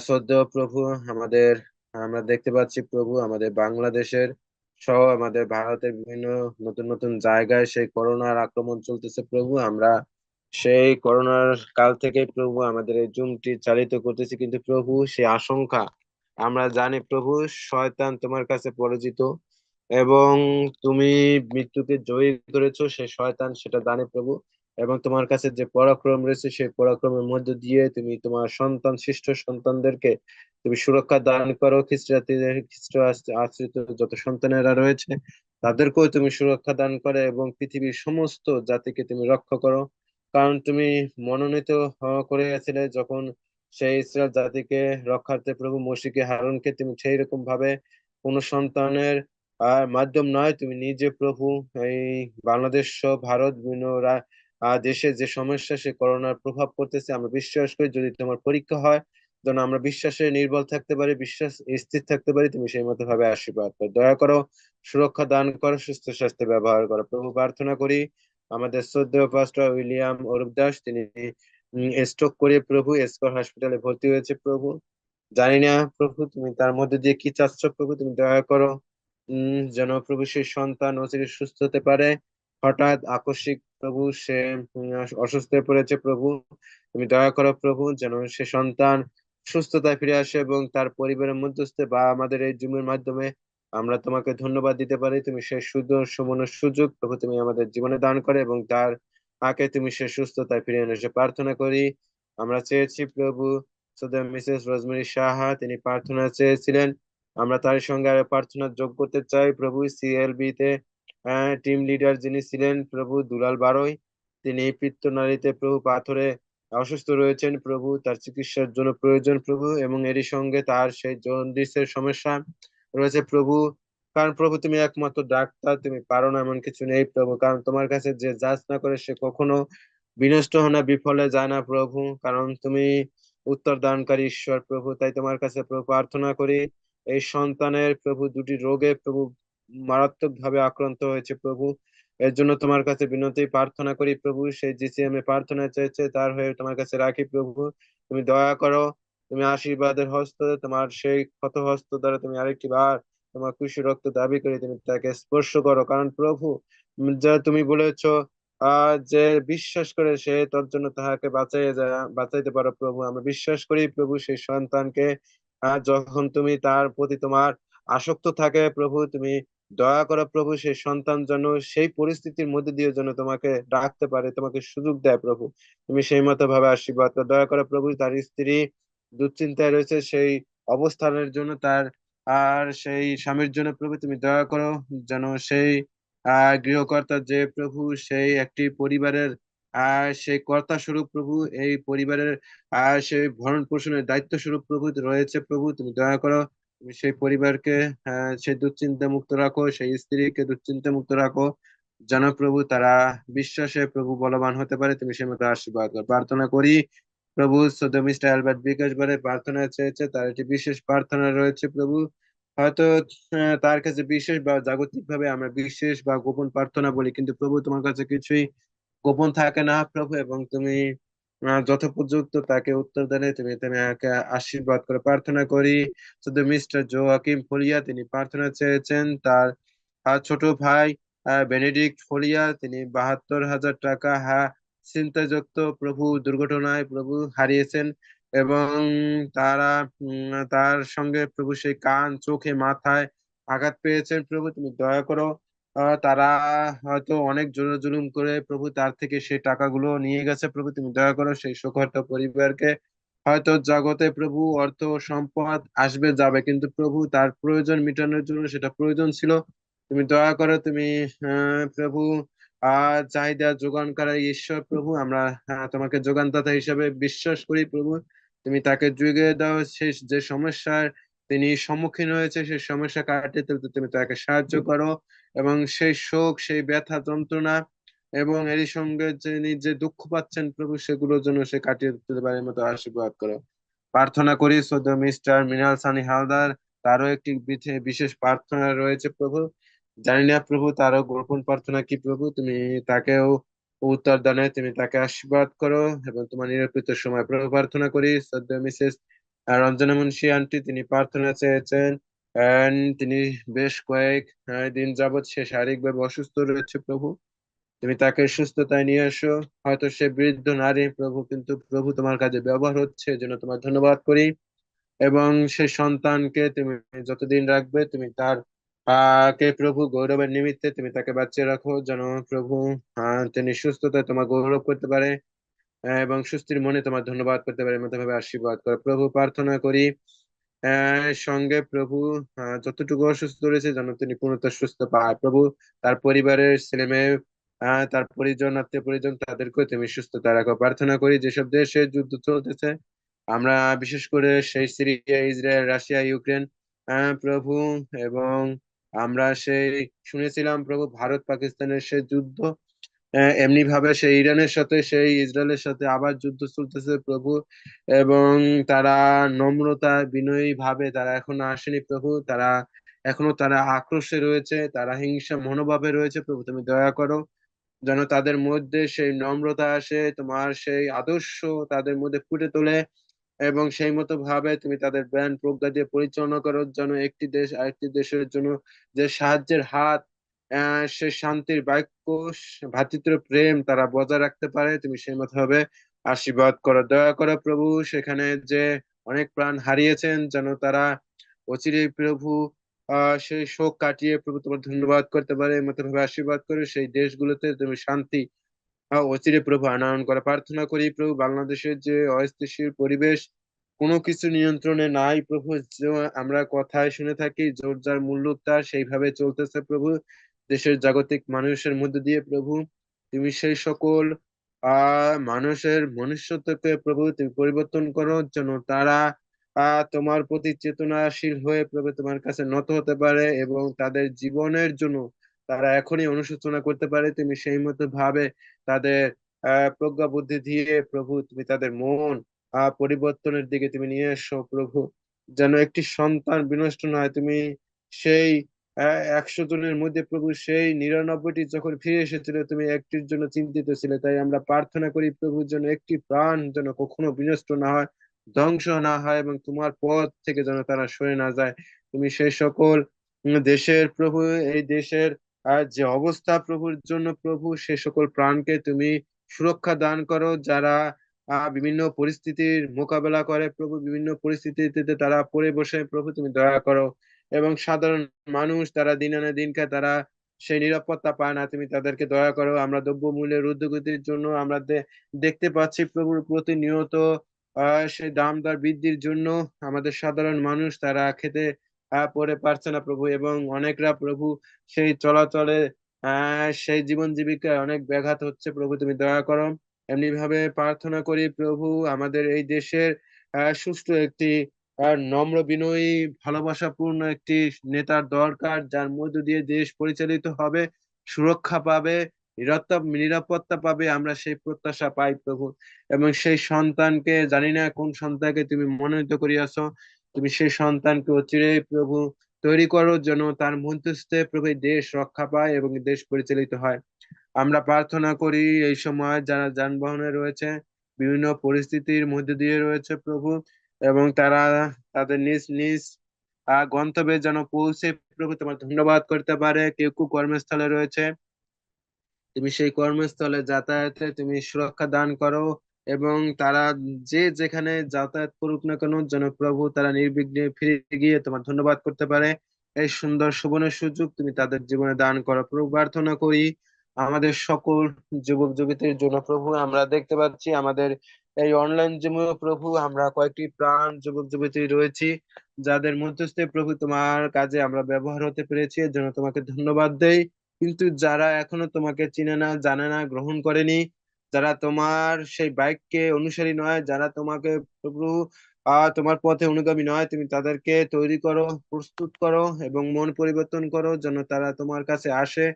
শ্রদ্ধেয় প্রভু, আমাদের আমরা দেখতে পাচ্ছি প্রভু আমাদের বাংলাদেশের সহ আমাদের ভারতের বিভিন্ন নতুন নতুন জায়গায় সেই করোনার আক্রমণ চলতেছে প্রভু। আমরা সেই করোনার কাল থেকে প্রভু আমাদের এই জুমটি চালিত করতেছি, কিন্তু প্রভু সেই আশঙ্কা আমরা জানি প্রভু শয়তান তোমার কাছে পরাজিত এবং তুমি মৃত্যুকে জয়ী করেছো, সেই শয়তান সেটা জানে প্রভু। এবং তোমার কাছে যে পরাক্রম রয়েছে সেই পরাক্রমের মধ্য দিয়ে তুমি তোমার সন্তান শিষ্ট সন্তানদেরকে তুমি সুরক্ষা দান করো, খ্রিস্ট আশ্রিত যত সন্তানেরা রয়েছে তাদেরকেও তুমি সুরক্ষা দান করে এবং পৃথিবীর সমস্ত জাতিকে তুমি রক্ষা করো। কারণ তুমি মনোনীত করেছিলে যখন সেই ইসরায়েল জাতিকে রক্ষার্থে প্রভু মসিকে হারুনকে তুমি সেই রকম ভাবে কোন সন্তানের মাধ্যম নয়, তুমি নিজে প্রভু এই বাংলাদেশ সহ ভারত বিভিন্ন দেশে যে সমস্যা সে করোনার প্রভাব পড়তেছে, আমরা বিশ্বাস করি যদি তোমার পরীক্ষা হয় যেন আমরা বিশ্বাসে নির্ভর থাকতে পারি, বিশ্বাস স্থির থাকতে পারি, তুমি সেই মতো ভাবে আশীর্বাদ করো, দয়া করো, সুরক্ষা দান করো, সুস্থ স্বাস্থ্য ব্যবহার করো প্রভু। প্রার্থনা করি আমাদের শ্রদ্ধেয় পাস্টর উইলিয়াম অরূপ দাস, তিনি স্ট্রোক করে প্রভু এসকর হসপিটালে ভর্তি হয়েছে প্রভু। জানি না প্রভু তুমি তার মধ্যে দিয়ে কি চাচ্ছ প্রভু, তুমি দয়া করো যেন প্রভু সেই সন্তান অচিরে সুস্থ হতে পারে। হঠাৎ আকস্মিক প্রভু সে অসুস্থ হয়ে পড়েছে প্রভু, তুমি দয়া করো প্রভু যেন সে সন্তান সুস্থতায় ফিরে আসে এবং তার পরিবারের মধ্যস্থে বা আমাদের এই জুমের মাধ্যমে আমরা তোমাকে ধন্যবাদ দিতে পারি। তুমি সেই সুমনের সুযোগ প্রভু তুমি আমাদের জীবনে দান করে এবং তার আগে তুমি সে সুস্থতায় ফিরে এসে প্রার্থনা করি। আমরা চেয়েছি প্রভু শ্রদ্ধেয় মিসেস রোজমেরি সাহা, তিনি প্রার্থনা চেয়েছিলেন, আমরা তার সঙ্গে আরো প্রার্থনা যোগ করতে চাই প্রভু। সিএলবি তে টিম লিডার যিনি ছিলেন প্রভু দুলাল বারোই, তিনি পিত্তনালীতে প্রভু পাথরে অসুস্থ রয়েছেন প্রভু, তার চিকিৎসার জন্য প্রয়োজন প্রভু। এবং এরই সঙ্গে তার সেই জন্ডিসের সমস্যা রয়েছে প্রভু। কারণ প্রভু তুমি একমাত্র ডাক্তার, তুমি পারো না এমন কিছু নেই প্রভু, কারণ তোমার কাছে যে যাচ না করে সে কখনো বিনষ্ট হয় না, বিফলে যায় না প্রভু, কারণ তুমি উত্তর দানকারী ঈশ্বর প্রভু। তাই তোমার কাছে প্রভু প্রার্থনা করি এই সন্তানের প্রভু দুটি রোগে প্রভু মারাত্মক ভাবে আক্রান্ত হয়েছে প্রভু, এর জন্য তোমার কাছে বিনতি প্রার্থনা করি প্রভু। সেই জিসিএম এ প্রার্থনা চাইছে তার হয়ে তোমার কাছে রাখি প্রভু, তুমি দয়া করো, তুমি আশীর্বাদের হস্ত তোমার সেই ক্ষত হস্ত দ্বারা তুমি আরেকটি বার তোমার খুশি রক্ত দাবি করে তুমি তাকে স্পর্শ করো। কারণ প্রভু যা তুমি বলেছো যে বিশ্বাস করে সে তোর জন্য তাহাকে বাঁচাইতে পারো প্রভু। আমরা বিশ্বাস করি প্রভু সেই সন্তানকে যখন তুমি তার প্রতি তোমার আসক্ত থাকে প্রভু, তুমি দয়া করো প্রভু, সেই সন্তান যেন সেই পরিস্থিতির মধ্যে দিয়ে যেন তোমাকে ডাকতে পারে, তোমাকে সুযোগ দেয় প্রভু। তুমি সেই মতো ভাবে আশীর্বাদ করো, দয়া করো প্রভু। তার স্ত্রী দুশ্চিন্তায় রয়েছে, সেই অবস্থানের জন্য তার আর সেই স্বামীর জন্য প্রভু তুমি দয়া করো, যেন সেই গৃহকর্তা যে প্রভু সেই একটি পরিবারের সেই কর্তা স্বরূপ প্রভু, এই পরিবারের সেই ভরণ পোষণের দায়িত্ব স্বরূপ প্রভু রয়েছে প্রভু। তুমি দয়া করো, তুমি সেই পরিবারকে সেই দুশ্চিন্তা মুক্ত রাখো, সেই স্ত্রীকে দুশ্চিন্তা মুক্ত রাখো, যেন প্রভু তারা বিশ্বাসে প্রভু বলবান হতে পারে। তুমি সেই মতো আশীর্বাদ করো। প্রার্থনা করি প্রভু, সদ্য মিস্টার অ্যালবার্ট বিকাশ বারে প্রার্থনা চেয়েছে, তার একটি বিশেষ প্রার্থনা রয়েছে প্রভু। হয়তো তার কাছে বিশেষ বা জাগতিক ভাবে আমরা বিশেষ বা গোপন প্রার্থনা বলি, কিন্তু প্রভু তোমার কাছে কিছুই গোপন থাকে না প্রভু, এবং তুমি যথোপযুক্ত তাকে উত্তর দেনে তুমি তুমি একে আশীর্বাদ করে। প্রার্থনা করি শুধু মিস্টার জোয়াকিম ফলিয়া, তিনি প্রার্থনা চেয়েছেন তার ছোট ভাই বেনেডিক্ট ফলিয়া, তিনি 72,000 টাকা ছিনতাইযুক্ত প্রভু দুর্ঘটনায় প্রভু হারিয়েছেন, এবং তারা তার সঙ্গে প্রভু সেই কান চোখে মাথায় আঘাত পেয়েছেন প্রভু। তুমি দয়া করো, তারা হয়তো অনেক জুলুম করে প্রভু তার থেকে সেই টাকাগুলো নিয়ে গেছে প্রভু। তুমি দয়া করো সেই শোকহত পরিবারকে। হয়তো জগতে প্রভু অর্থ সম্পদ আসবে যাবে, কিন্তু প্রভু তার প্রয়োজন মেটানোর জন্য সেটা প্রয়োজন ছিল। তুমি দয়া করো, তুমি প্রভু চাহিদা যোগানকারী ঈশ্বর প্রভু, আমরা তোমাকে যোগানদাতা হিসেবে বিশ্বাস করি প্রভু। তুমি তাকে যুগিয়ে দাও, সেই যে সমস্যার তিনি সম্মুখীন হয়েছে সেই সমস্যা কাটিয়ে তুলতে তুমি তাকে সাহায্য করো, এবং সেই শোক, সেই ব্যথা যন্ত্রণা এবং এরই সঙ্গে যিনি যে দুঃখ পাচ্ছেন প্রভু, সেগুলোর জন্য সে কাটিয়ে তুলতে পারে মতো আশীর্বাদ করো। প্রার্থনা করি সদ্য মিস্টার মৃণাল সানি হালদার, তারও একটি বিশেষ প্রার্থনা রয়েছে প্রভু। জানি না প্রভু তারও গোপন প্রার্থনা কি প্রভু, তুমি তাকেও উত্তর দানে তুমি তাকে আশীর্বাদ করো, এবং তোমার নিরূপিত সময় প্রভু। প্রার্থনা করি সদ্য মিসেস রঞ্জনা মুন্সি আন্টি, তিনি প্রার্থনা চেয়েছেন তিনি বেশ কয়েক দিন যাবৎ সে শারীরিকভাবে অসুস্থ রয়েছে প্রভু। তুমি তাকে সুস্থতায় নিয়ে এসো। হয়তো সে বৃদ্ধ নারী প্রভু, কিন্তু প্রভু তোমার কাজে ব্যবহার হচ্ছে, এজন্য তোমার ধন্যবাদ করি। এবং সে সন্তানকে তুমি যতদিন রাখবে তুমি তার কে প্রভু গৌরবের নিমিত্তে তুমি তাকে বাঁচিয়ে রাখো, যেন প্রভু তিনি সুস্থতায় তোমার গৌরব করতে পারে, এবং সুস্থির মনে তোমার ধন্যবাদ করতে পারে মতো ভাবে আশীর্বাদ করো প্রভু। প্রার্থনা করি সঙ্গে প্রভু যতটুকু অসুস্থ রয়েছে যেন তিনি পূর্ণতা সুস্থ পায় প্রভু। তার পরিবারের ছেলে মেয়ে, তার পরিজন, আত্মীয় পরিজন, তাদেরকেও তুমি সুস্থতা রাখো। প্রার্থনা করি যেসব দেশে যুদ্ধ চলতেছে, আমরা বিশেষ করে সেই সিরিয়া, ইসরায়েল, রাশিয়া, ইউক্রেন প্রভু, এবং আমরা সেই শুনেছিলাম প্রভু ভারত পাকিস্তানের সেই যুদ্ধ, এমনি ভাবে সেই ইরানের সাথে সেই ইসরায়েলের সাথে আবার যুদ্ধ চলতেছে প্রভু, এবং তারা নম্রতা বিনয়ী ভাবে তারা এখনো আসেনি প্রভু, তারা এখনো তারা আক্রোশে রয়েছে, তারা হিংসা মনোভাবে রয়েছে প্রভু। তুমি দয়া করো যেন তাদের মধ্যে সেই নম্রতা আসে, তোমার সেই আদর্শ তাদের মধ্যে ফুটে তোলে, এবং সেই মতো ভাবে তুমি তাদের জ্ঞান প্রজ্ঞা দিয়ে পরিচালনা করো, যেন একটি দেশ আরেকটি দেশের জন্য যে সাহায্যের হাত, সে শান্তির বাক্য, ভ্রাতৃত্ব প্রেম তারা বজায় রাখতে পারে। তুমি সেই মতো ভাবে আশীর্বাদ করো, দয়া করো প্রভু। সেখানে যে অনেক প্রাণ হারিয়েছেন, যেন তারা অচিরেই প্রভু সেই শোক কাটিয়ে প্রভু তোমার ধন্যবাদ করতে পারে এই মতো ভাবে আশীর্বাদ করে সেই দেশগুলোতে তুমি শান্তি অচিরে প্রভু আনয়ন করা। প্রার্থনা করি প্রভু বাংলাদেশের যে অস্থিতিশীল পরিবেশ, কোনো কিছু নিয়ন্ত্রণে নাই প্রভু, যে আমরা কথায় শুনে থাকি জোর যার মূল্য তার, সেইভাবে চলতেছে প্রভু দেশের জাগতিক মানুষের মধ্যে দিয়ে প্রভু। তুমি সেই সকল মানুষের মনুষ্যত্বকে প্রভু তুমি পরিবর্তন করো, যেন তারা তোমার প্রতি চেতনাশীল হয়ে প্রভু তোমার কাছে নত হতে পারে, এবং তাদের জীবনের জন্য তারা এখনই অনুশোচনা করতে পারে। তুমি সেই মতো ভাবে তাদের প্রজ্ঞা বুদ্ধি দিয়ে প্রভু তুমি তাদের মন পরিবর্তনের দিকে তুমি নিয়ে এসো প্রভু, যেন একটি সন্তান বিনষ্ট না হয়। তুমি সেই 100 জনের মধ্যে প্রভু সেই 99টি যখন ফিরে এসেছিল, তুমি একটির জন্য চিন্তিত ছিলে। তাই আমরা প্রার্থনা করি প্রভু যেন একটি প্রাণ যেন কখনো বিনষ্ট না হয়, ধ্বংস না হয়, এবং তোমার পথ থেকে যেন তারা সরে না যায়। তুমি সেই সকল দেশের প্রভু, এই দেশের যে অবস্থা প্রভুর জন্য প্রভু সে সকল প্রাণকে তুমি সুরক্ষা দান করো, যারা বিভিন্ন পরিস্থিতির মোকাবেলা করে প্রভু, বিভিন্ন পরিস্থিতিতে তারা পড়ে বসে প্রভু তুমি দয়া করো। এবং সাধারণ মানুষ তারা দিন আনে দিন খায়, তারা সেই নিরাপত্তা পায় না, তুমি তাদেরকে দয়া করো। আমরা দ্রব্যমূল্যের ঊর্ধ্বগতির জন্য আমরা দেখতে পাচ্ছি প্রভুর প্রতিনিয়ত সেই দাম দর বৃদ্ধির জন্য আমাদের সাধারণ মানুষ তারা খেতে পড়ে পারছে না প্রভু, এবং অনেকরা প্রভু সেই চলাচলে সেই জীবন জীবিকায় অনেক ব্যাঘাত হচ্ছে প্রভু, তুমি দয়া করো। এমনি ভাবে প্রার্থনা করি প্রভু, আমাদের এই দেশের সুষ্ঠু একটি নম্র বিনয়ী ভালোবাসাপূর্ণ একটি নেতার দরকার, যার মধ্য দিয়ে দেশ পরিচালিত হবে, সুরক্ষা পাবে, নিরাপত্তা পাবে, আমরা সেই প্রত্যাশা পাই প্রভু। এবং সেই সন্তানকে, জানি না কোন সন্তানকে তুমি মনোনীত করিয়াছো, তুমি সেই সন্তানকে অচিরেই প্রভু তৈরি করো, যেন তার মধ্যস্থে প্রভু এই দেশ রক্ষা পায় এবং দেশ পরিচালিত হয়। আমরা প্রার্থনা করি এই সময় যারা যানবাহনে রয়েছে, বিভিন্ন পরিস্থিতির মধ্যে দিয়ে রয়েছে প্রভু, এবং তারা তাদের নিজ নিজ গন্তব্যে যেন পৌঁছে প্রভু তোমার ধন্যবাদ করতে পারে। কেউ কেউ কর্মস্থলে রয়েছে, তুমি সেই কর্মস্থলে যাতায়াতে তুমি সুরক্ষা দান করো, এবং তারা যে যেখানে যাতায়াত করুক না কেন যেন প্রভু তারা নির্বিঘ্নে ফিরে গিয়ে তোমার ধন্যবাদ করতে পারে। এই সুন্দর সুবর্ণের সুযোগ তুমি তাদের জীবনে দান করো প্রভু। প্রার্থনা করি আমাদের সকল যুবক যুবতীর জন্য প্রভু। আমরা দেখতে পাচ্ছি আমাদের এই অনলাইন জিমে প্রভু আমরা কয়েকটি প্রাণ যুবক যুবতী রয়েছি, যাদের মধ্যস্থে প্রভু তোমার কাজে আমরা ব্যবহার হতে পেরেছি, এর জন্য তোমাকে ধন্যবাদ দেই। কিন্তু যারা এখনো তোমাকে চিনে না, জানে না, গ্রহণ করেনি, যারা তোমার সেই বাইককে অনুসারী নয়, যারা তোমাকে প্রভু তোমার পথে অনুগামী নয়, তুমি তাদেরকে তৈরি করো, প্রস্তুত করো এবং মন পরিবর্তন করো, যেন তারা তোমার কাছে আসে,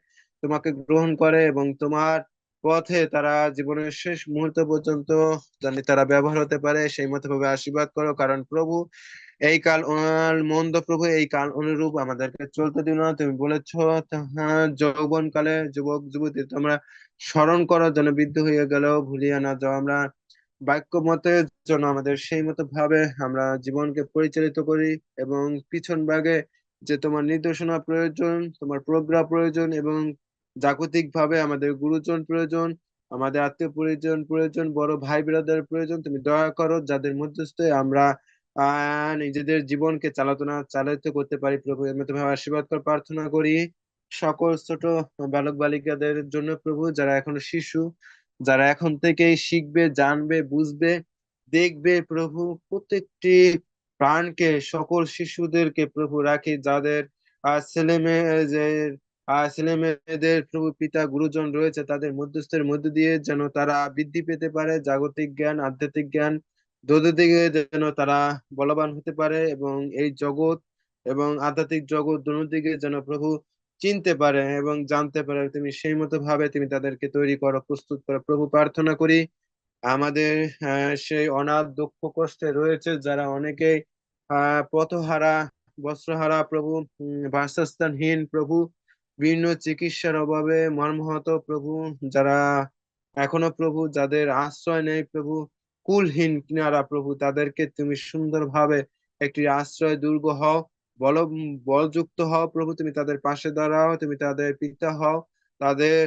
তোমাকে গ্রহণ করে এবং তোমার পথে তারা জীবনের শেষ মুহূর্ত পর্যন্ত জানি তারা ব্যবহার হতে পারে, সেই মতো ভাবে আশীর্বাদ করো। কারণ প্রভু এই কাল মন্দ প্রভু, এই কাল অনুরূপ আমাদেরকে চলতে দিও না। তুমি বলেছ যৌবন কালে যুবক যুবতী তোমরা স্মরণ করো, যেন বৃদ্ধ হয়ে গেলেও ভুলিয়া না যাও। আমরা বাক্য মতে যেন আমাদের সেই মতো ভাবে আমরা জীবনকে পরিচালিত করি, এবং পিছন ভাগে যে তোমার নির্দেশনা প্রয়োজন, তোমার প্রজ্ঞা প্রয়োজন, এবং জাগতিক ভাবে আমাদের গুরুজন প্রয়োজন, আমাদের আত্মীয় পরিজন প্রয়োজন, বড় ভাই ব্রাদার প্রয়োজন, তুমি দয়া করো যাদের মধ্যস্থে আমরা নিজেদের জীবনকে চালিত করতে পারি প্রভু। এর মধ্যে ভাবে আশীর্বাদ করে প্রার্থনা করি সকল ছোট বালক বালিকাদের জন্য প্রভু, যারা এখনো শিশু, যারা এখন থেকেই শিখবে, জানবে, বুঝবে, দেখবে প্রভু। প্রত্যেকটি প্রাণকে, সকল শিশুদেরকে প্রভু রাখি, যাদের ছেলে মেয়ে যে ছেলে মেয়েদের প্রভু পিতা গুরুজন রয়েছে, তাদের মধ্যস্থের মধ্য দিয়ে যেন তারা বৃদ্ধি পেতে পারে, জাগতিক জ্ঞান, আধ্যাত্মিক জ্ঞান দিকে যেন তারা বলবান হতে পারে, এবং এই জগৎ এবং আধ্যাত্মিক জগৎ দিকে যেন প্রভু চিনতে পারে এবং জানতে পারে। তুমি সেই মতো ভাবে তুমি তাদেরকে তৈরি করো, প্রস্তুত করো প্রভু। প্রার্থনা করি আমাদের সেই অনাথ দুঃখ কষ্টে রয়েছে যারা অনেকেই পথহারা, বস্ত্রহারা প্রভু, বাসস্থানহীন প্রভু, বিভিন্ন চিকিৎসার অভাবে মর্মাহত প্রভু, যারা এখনো প্রভু যাদের আশ্রয় নেই প্রভু, কুলহীন কিনারা প্রভু, তাদেরকে তুমি সুন্দরভাবে একটি আশ্রয় দুর্গ হও, বল বলযুক্ত হও প্রভু। তুমি তাদের পাশে দাঁড়াও, তুমি তাদের পিতা হও, তাদের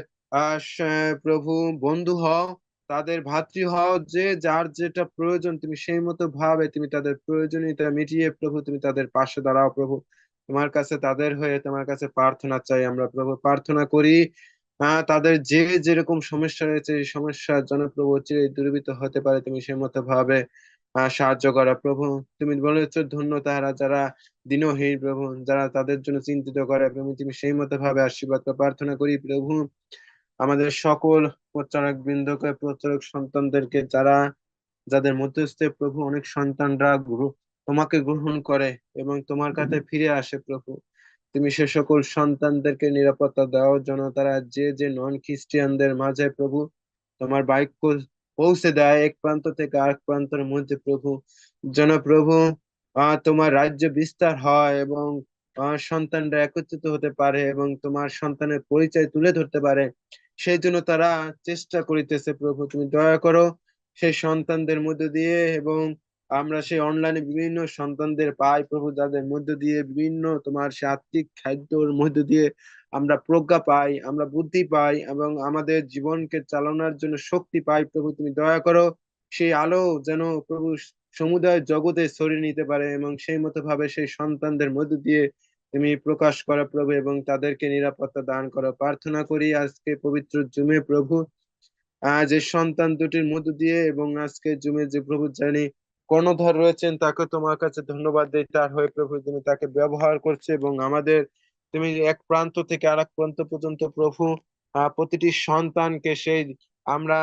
প্রভু বন্ধু হও, তাদের ভাতৃ হও, যে যার যেটা প্রয়োজন তুমি সেই মতো ভাবে তুমি তাদের প্রয়োজনীয়তা মিটিয়ে প্রভু তুমি তাদের পাশে দাঁড়াও প্রভু। তোমার কাছে তাদের হয়ে তোমার কাছে প্রার্থনা চাই আমরা প্রভু। প্রার্থনা করি তাদের যে যেরকম সমস্যা রয়েছে, এই সমস্যার জন্য প্রভু চিরে দূরীভূত হতে পারে, তুমি সেই মতো ভাবে সাহায্য করা প্রভু। তুমি বলেছ ধন্য তাহারা যারা দিনহীন প্রভু, যারা তাদের জন্য চিন্তিত করে প্রভু, তুমি সেই মতো ভাবে আশীর্বাদ করে প্রার্থনা করি প্রভু। আমাদের সকল প্রচারক বৃন্দকে, প্রচারক সন্তানদেরকে, যাদের মধ্যস্থে প্রভু অনেক সন্তানরা তোমাকে গ্রহণ করে এবং তোমার কাছে ফিরে আসে প্রভু, তুমি সে সকল সন্তানদেরকে নিরাপত্তা দাও, যেন তারা যে যে নন খ্রিস্টিয়ানদের মাঝে প্রভু তোমার বাক্য পৌঁছে দেয় এক প্রান্ত থেকে আরেক প্রান্তের মধ্যে প্রভু, যেন প্রভু তোমার রাজ্য বিস্তার হয় এবং সন্তানরা একত্রিত হতে পারে এবং তোমার সন্তানের পরিচয় তুলে ধরতে পারে। সেই জন্য তারা চেষ্টা করিতেছে প্রভু, তুমি দয়া করো সেই সন্তানদের মধ্যে দিয়ে। এবং আমরা সেই অনলাইনে বিভিন্ন সন্তানদের পাই প্রভু, যাদের মধ্য দিয়ে বিভিন্ন তোমার সে আত্মিক খাদ্যর মধ্য দিয়ে আমরা প্রজ্ঞা পাই, আমরা বুদ্ধি পাই এবং আমাদের জীবনকে চালানোর জন্য শক্তি পাই। প্রভু তুমি দয়া করো সেই আলো যেন প্রভু সমুদায় জগতে ছড়িয়ে নিতে পারে এবং সেই মতো ভাবে সেই সন্তানদের মধ্য দিয়ে তুমি প্রকাশ করো প্রভু এবং তাদেরকে নিরাপত্তা দান করো। প্রার্থনা করি আজকে পবিত্র জুমে প্রভু যে সন্তান দুটির মধ্য দিয়ে এবং আজকে জুমে যে প্রভু জানি কর্ণধার রয়েছেন তাকে তোমার কাছে ধন্যবাদ দেই, তার হয়ে প্রভু তুমি তাকে ব্যবহার করছে এবং আমাদের তুমি এক প্রান্ত থেকে আরেক প্রান্ত পর্যন্ত প্রভু প্রতিটি সন্তানকে সেই আমরা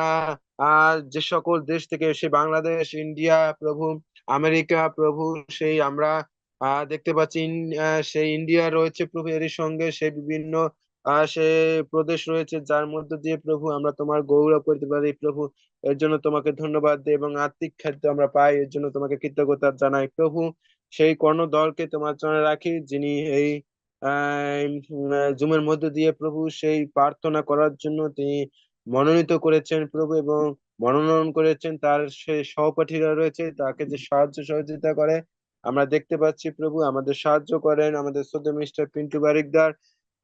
যে সকল দেশ থেকে সে বাংলাদেশ, ইন্ডিয়া প্রভু, আমেরিকা প্রভু, সেই আমরা দেখতে পাচ্ছি সেই ইন্ডিয়া রয়েছে প্রভু, এরই সঙ্গে সেই বিভিন্ন সে প্রদেশ রয়েছে যার মধ্য দিয়ে প্রভু আমরা তোমার গৌরব করতে পারি প্রভু। এর জন্য তোমাকে ধন্যবাদ দিই এবং আত্মিক খাদ্য আমরা পাই এর জন্য তোমাকে কৃতজ্ঞতা জানাই প্রভু। সেই কর্ণদলকে তোমার চরণে রাখি যিনি এই জুমের মধ্য দিয়ে প্রভু সেই প্রার্থনা করার জন্য তিনি মনোনীত করেছেন প্রভু এবং মনোনয়ন করেছেন, তার সেই সহপাঠীরা রয়েছে তাকে যে সাহায্য সহযোগিতা করে আমরা দেখতে পাচ্ছি প্রভু। আমাদের সাহায্য করেন আমাদের শ্রদ্ধেয় মিস্টার পিন্টু বারিকদার,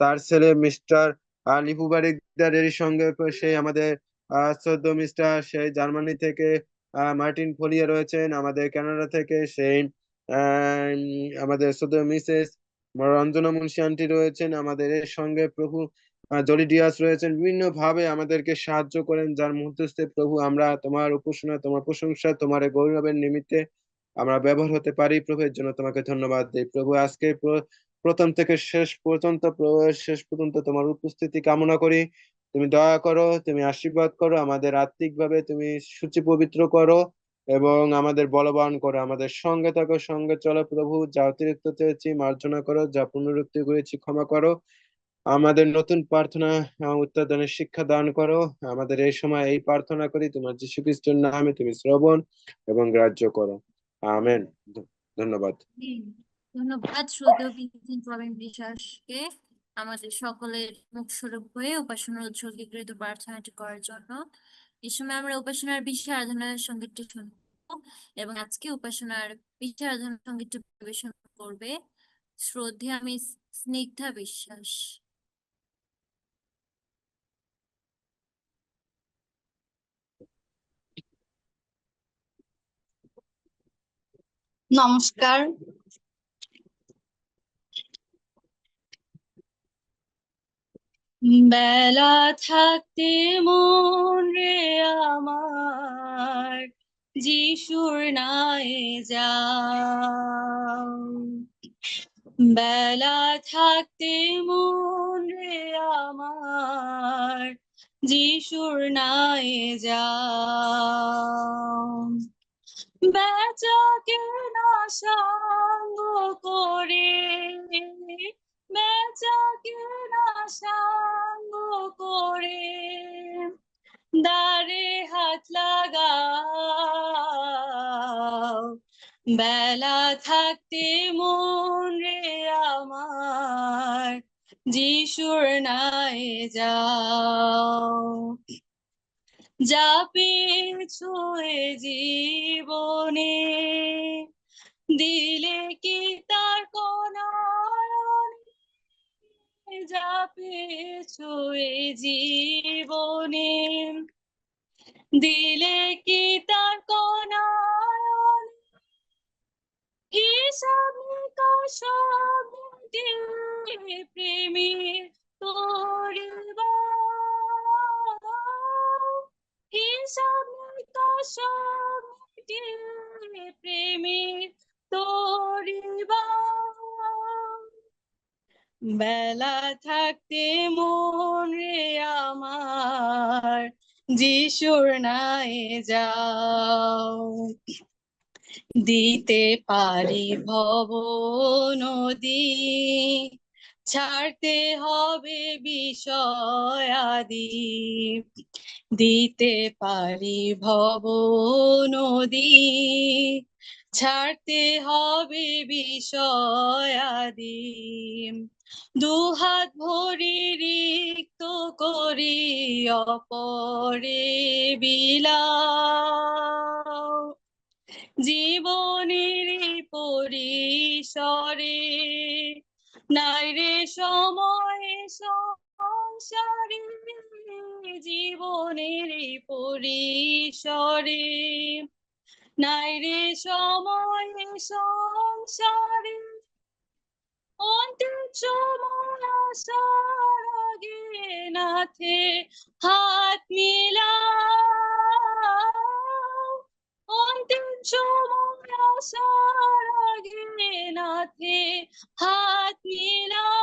তার ছেলে মিস্টার লিপু বারিকদার, এরই সঙ্গে সেই আমাদের শ্রদ্ধেয় মিস্টার সেই জার্মানি থেকে মার্টিন ফলিয়া রয়েছেন, আমাদের কানাডা থেকে সেই আমাদের শ্রদ্ধেয় মিসেস রঞ্জনা মুন্সি আন্টি রয়েছেন, আমাদের এর সঙ্গে প্রভু জলি ডিয়াস রয়েছেন, বিভিন্ন ভাবে আমাদেরকে সাহায্য করেন যার মধ্যস্থে প্রভু আমরা তোমার উপাসনা, তোমার প্রশংসা, তোমার এই গৌরবের নিমিত্তে আমরা ব্যবহার হতে পারি প্রভু। এর জন্য তোমাকে ধন্যবাদ দিই প্রভু। আজকে প্রথম থেকে শেষ পর্যন্ত তোমার উপস্থিতি কামনা করি। তুমি দয়া করো, তুমি আশীর্বাদ করো, আমাদের আত্মিক ভাবে তুমি সূচি পবিত্র করো এবং আমাদের বলবান করো, আমাদের সঙ্গে থাকো, সঙ্গে চলো প্রভু। যা অতিরিক্ত চেয়েছি মার্জনা করো, যা পুনরুক্তি করেছি ক্ষমা করো, আমাদের নতুন প্রার্থনা উত্তরদানের শিক্ষা দান করো। আমাদের এই সময় এই প্রার্থনা করি তোমার যীশু খ্রিস্টের নামে, তুমি শ্রবণ এবং গ্রাহ্য করো, আমেন। ধন্যবাদ। ধন্যবাদ শ্রদ্ধেয় বিপিন প্রবীণ বিশ্বাসকে আমাদের সকলের মুখ স্বরূপ হয়ে উপাসনার উৎসর্গীকৃত প্রার্থনাটি করার জন্য। এই সময় আমরা উপাসনার বিশ্ব আরাধনার সঙ্গীতটি শুনবো এবং আজকে উপাসনার বিশ্ব আরাধনার সঙ্গীতটি পরিবেশন করবে শ্রদ্ধেয় মিস স্নিগ্ধা বিশ্বাস। নমস্কার। বেলা থাকতে মন রে আমার যিশুর নাই যাও, বেলা থাকতে মন রে আমার যিশুর নাই যাও, বেচাকে না সঙ্গ করে, বেচাকে না সঙ্গ করে দ্বারে হাত লাগাও, বেলা থাকতে মন রে আমার যিশুর নাই যাও, যা পেয়েছো এ জীবনে দিলে কি তার কোনায়, যা পেয়েছো এ জীবনে দিলে কি তার কোনায়, হিসাব নিকাশ সব মিটিয়ে প্রেমের তরি বাও, হিসাব নিকাশ সব মিটিয়ে প্রেমের তরি বাও, বেলা থাকতে মন রে আমার যিশুর নাই যাও, দিতে পারি ভব নদী, ছাড়তে হবে বিষয় আদি, দিতে পারি ভব নদী, ছাড়তে হবে বিষয় আদি, দুহাত ভরি রিক্ত করি অপরে বিলাও, জীবনের পরিসরে নাই রে সময় সংসারে জীবনের এই পরিসরে, নাই রে সময় সংসারে অন্তিম সময় আসার আগে নাথে হাত মিলাও, অন্তিম সময় আসার আগে নাথে হাত মিলাও।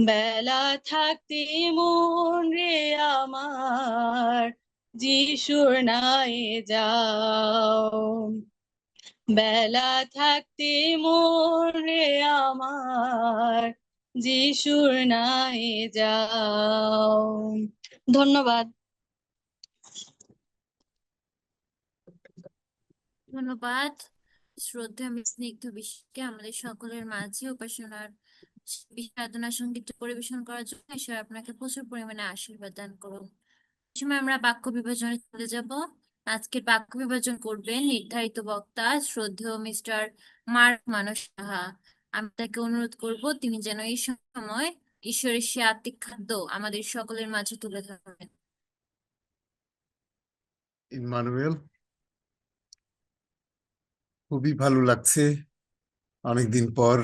বেলা থাকতে মন রে আমার যিশুর নাই যাও, বেলা থাকতে মন রে আমার যিশুর নাই যাও। ধন্যবাদ। ধন্যবাদ শ্রদ্ধেয় স্নিগ্ধ বিশ্বকে আমাদের সকলের মাঝে উপাসনার সাধনা সঙ্গীত পরিবেশন করার জন্য ঈশ্বর আপনাকে প্রচুর পরিমাণে আশীর্বাদ দান করুন। এই সময় আমরা বাক্য বিভাজনে চলে যাব। আজকের বাক্য বিভাজন করবেন নির্ধারিত বক্তা শ্রদ্ধেয় মিস্টার মার্ক মানস সাহা। আমি তাকে অনুরোধ করব তিনি যেন এই সময় ঈশ্বরের সে আত্মিক খাদ্য আমাদের সকলের মাঝে তুলে ধরবেন। ইম্মানুয়েল, খুবই ভালো লাগছে অনেকদিন পর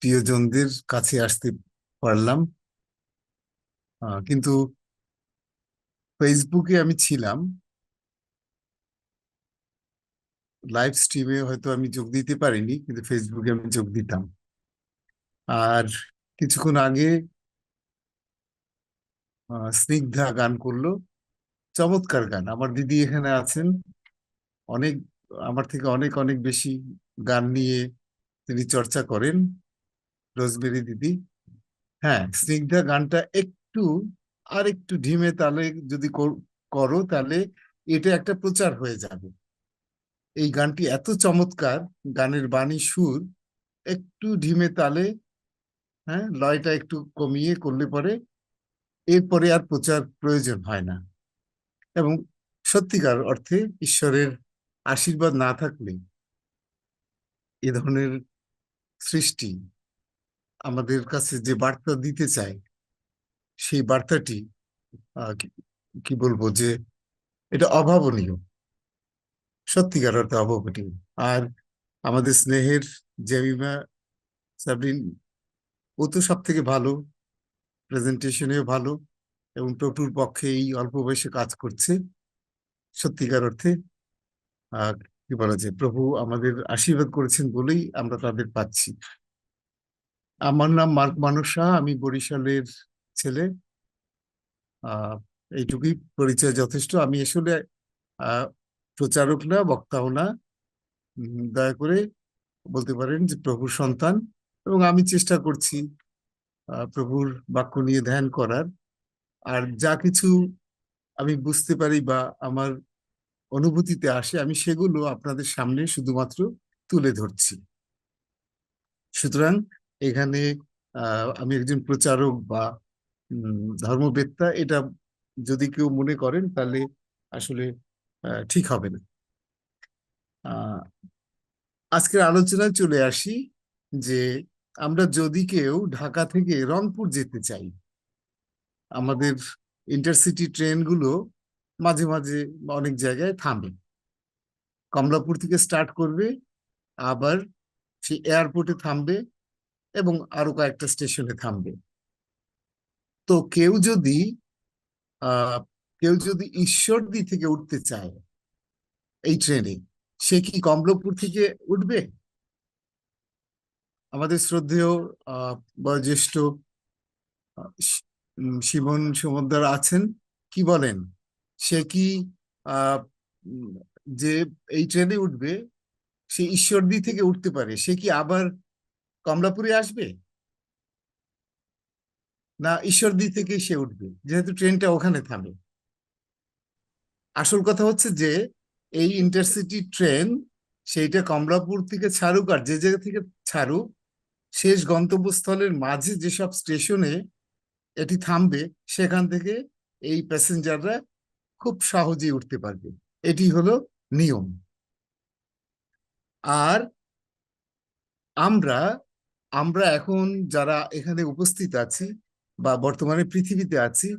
প্রিয়জনদের কাছে আসতে পারলাম। কিন্তু ফেসবুকে আমি ছিলাম, লাইভ স্ট্রিমে হয়তো আমি যোগ দিতে পারিনি, কিন্তু ফেসবুকে আমি যোগ দিতাম। আর কিছুক্ষণ আগে স্নিগ্ধা গান করলো, চমৎকার গান। আমার দিদি এখানে আছেন, অনেক আমার থেকে অনেক অনেক বেশি গান নিয়ে তিনি চর্চা করেন, রোজমেরি দিদি। হ্যাঁ, স্নিগ্ধা গানটা আর একটু ঢিমে তালে যদি করো তাহলে এটা একটা প্রচার হয়ে যাবে। এই গানটি এত চমৎকার, গানের বাণী সুর একটু ঢিমে তালে, হ্যাঁ, লয়টা একটু কমিয়ে করলে পরে এরপরে আর প্রচার প্রয়োজন হয় না। এবং সত্যিকার অর্থে ঈশ্বরের আশীর্বাদ না থাকলে এ ধরনের সৃষ্টি আমাদের কাছে যে বার্তা দিতে চায়, সেই বার্তাটি কি বলবো যে এটা অভাবনীয়, সত্যিকার অর্থে অভাবনীয়। আর আমাদের স্নেহের জেমিমা সাবরিন, ও তো সব থেকে ভালো, প্রেজেন্টেশনেও ভালো, এবং টটুর পক্ষে এই অল্প বয়সে কাজ করছে। সত্যিকার অর্থে কি বলা যায়, প্রভু আমাদের আশীর্বাদ করেছেন বলেই আমরা তাদের পাচ্ছি। আমার নাম মার্ক মানস সাহা, আমি বরিশালের ছেলে। এইটুকুই পরিচয় যথেষ্ট। আমি আসলে প্রচারক না, বক্তাও না। দয়া করে বলতে পারেন যে প্রভুর সন্তান, এবং আমি চেষ্টা করছি প্রভুর বাক্য নিয়ে ধ্যান করার। আর যা কিছু আমি বুঝতে পারি বা আমার অনুভূতিতে আসে, আমি সেগুলো আপনাদের সামনে শুধুমাত্র তুলে ধরছি। সুতরাং এখানে আমি একজন প্রচারক বা ধর্মবেত্তা, এটা যদি কেউ মনে করেন তাহলে আসলে ঠিক হবে না। আজকের আলোচনায় চলে আসি যে আমরা যদি কেউ ঢাকা থেকে রংপুর যেতে চাই, আমাদের ইন্টারসিটি ট্রেনগুলো মাঝে মাঝে অনেক জায়গায় থামে। কমলাপুর থেকে স্টার্ট করবে, আবার সেই এয়ারপোর্টে থামবে এবং আরো কয়েকটা স্টেশনে থামবে। তো কেউ যদি ঈশ্বরদী থেকে উঠতে চায় এই ট্রেনে, সে কি কমলাপুর থেকে উঠবে? আমাদের শ্রদ্ধেয় বয়োজ্যেষ্ঠ শিবন সুমদ্দার আছেন, কি বলেন? সে কি যে এই ট্রেনে উঠবে সে ঈশ্বরদী থেকে উঠতে পারে, সে কি আবার কমলাপুরে আসবে? না, ঈশ্বরদী থেকে সে উঠবে, যেহেতু ট্রেনটা ওখানে থামে। আসল কথা হচ্ছে যে এই ইন্টারসিটি ট্রেন সেইটা কমলাপুর থেকে ছাড়ুক আর যে জায়গা থেকে ছাড়ুক, শেষ গন্তব্যস্থলের মাঝে যেসব স্টেশনে এটি থামবে সেখান থেকে এই প্যাসেঞ্জাররা খুব সহজেই উঠতে পারবে। এটি হলো নিয়ম। আর আমরা আমরা এখন যারা এখানে উপস্থিত আছি বা বর্তমানে পৃথিবীতে আছি,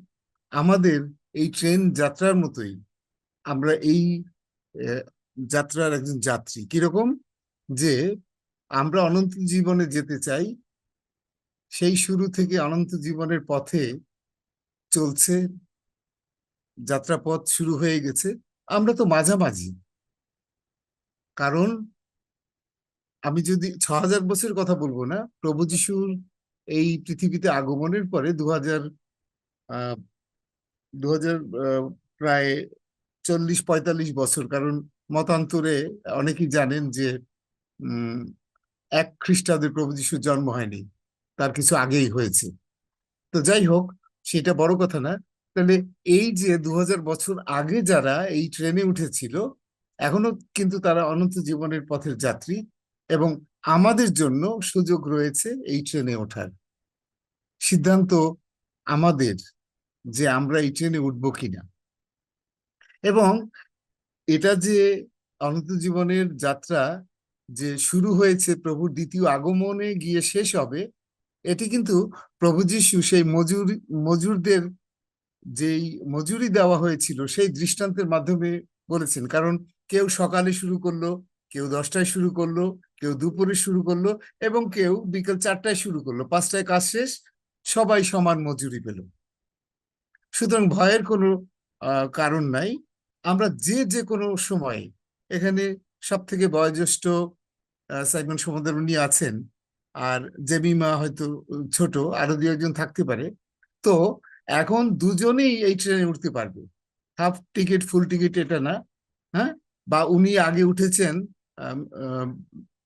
আমাদের এই ট্রেন যাত্রার মতোই আমরা এই যাত্রার একজন যাত্রী। কিরকম? যে আমরা অনন্ত জীবনে যেতে চাই, সেই শুরু থেকে অনন্ত জীবনের পথে চলছে, যাত্রাপথ শুরু হয়ে গেছে। আমরা তো মাঝামাঝি, কারণ আমি যদি 6000 বছরের কথা বলবো না, প্রভু যিশুর এই পৃথিবীতে আগমনের পরে 2000 প্রায় 40-45 বছর, কারণ মতান্তরে অনেকেই জানেন যে 1 খ্রিস্টাব্দে প্রভু যিশুর জন্ম হয়নি, তার কিছু আগেই হয়েছে। তো যাই হোক, সেটা বড় কথা না। তাহলে এই যে 2000 বছর আগে যারা এই ট্রেনে উঠেছিল, এখনো কিন্তু তারা অনন্ত জীবনের পথের যাত্রী, এবং আমাদের জন্য সুযোগ রয়েছে এই ট্রেনে ওঠার। সিদ্ধান্ত আমাদের যে আমরা এই ট্রেনে উঠবো কিনা। এবং এটা যে অনন্ত জীবনের যাত্রা যে শুরু হয়েছে প্রভুর দ্বিতীয় আগমনে গিয়ে শেষ হবে, এটি কিন্তু প্রভু যিশু সেই মজুরদের যেই মজুরি দেওয়া হয়েছিল সেই দৃষ্টান্তের মাধ্যমে বলেছেন। কারণ কেউ সকালে শুরু করলো, কেউ 10টায় শুরু করলো, কেউ দুপুরে শুরু করলো, এবং কেউ বিকেল 4টায় শুরু করলো, 5টায় কাজ শেষ, সবাই সমান মজুরি পেল। সুতরাং ভয়ের কোনো কারণ নাই। আমরা যে কোনো সময়, এখানে সব থেকে বয়োজ্যেষ্ঠ সাইমন সমুদ্র উনি আছেন, আর জেমিমা হয়তো ছোট, আরো 2-1 থাকতে পারে। তো এখন দুজনেই এই ট্রেনে উঠতে পারবে, হাফ টিকিট ফুল টিকিট এটা না। হ্যাঁ, বা উনি আগে উঠেছেন,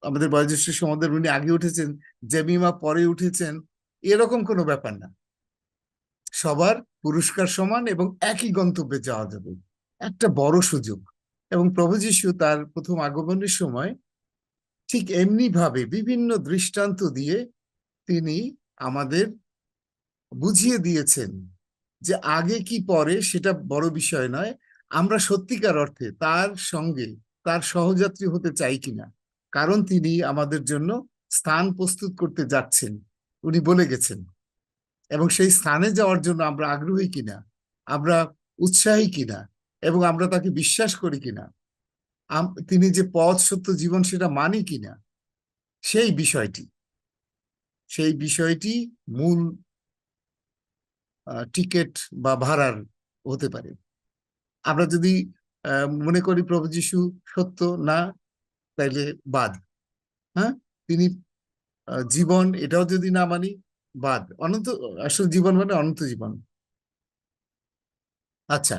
আমাদের বয়োজ্যেষ্ঠ সমুদ্র উনি আগে উঠেছেন, জেমিমা পরে উঠেছেন, এরকম কোনো ব্যাপার না। সবার পুরস্কার সমান এবং একই গন্তব্যে যাওয়া যাবে, একটা বড় সুযোগ। এবং প্রভু যিশু তার প্রথম আগমনের সময় ঠিক এমনি ভাবে বিভিন্ন দৃষ্টান্ত দিয়ে তিনি আমাদের বুঝিয়ে দিয়েছেন যে আগে কি পরে সেটা বড় বিষয় নয়, আমরা সত্যিকার অর্থে তার সঙ্গে তার সহযাত্রী হতে চাই কিনা। কারণ তিনি আমাদের জন্য স্থান প্রস্তুত করতে যাচ্ছেন, উনি বলে গেছেন। এবং সেই স্থানে যাওয়ার জন্য আমরা আগ্রহী কিনা, আমরা উৎসাহী কিনা, এবং আমরা তাকে বিশ্বাস করি কিনা, তিনি যে পথ সত্য জীবন সেটা মানি কিনা, সেই বিষয়টি মূল টিকিট বা ভাড়ার হতে পারে। আমরা যদি মনে করি প্রভু যিশু সত্য না, তাইলে বাদ। হ্যাঁ, তিনি জীবন, এটাও যদি না মানি, বাদ। অনন্ত, আসলে জীবন মানে অনন্ত জীবন। আচ্ছা,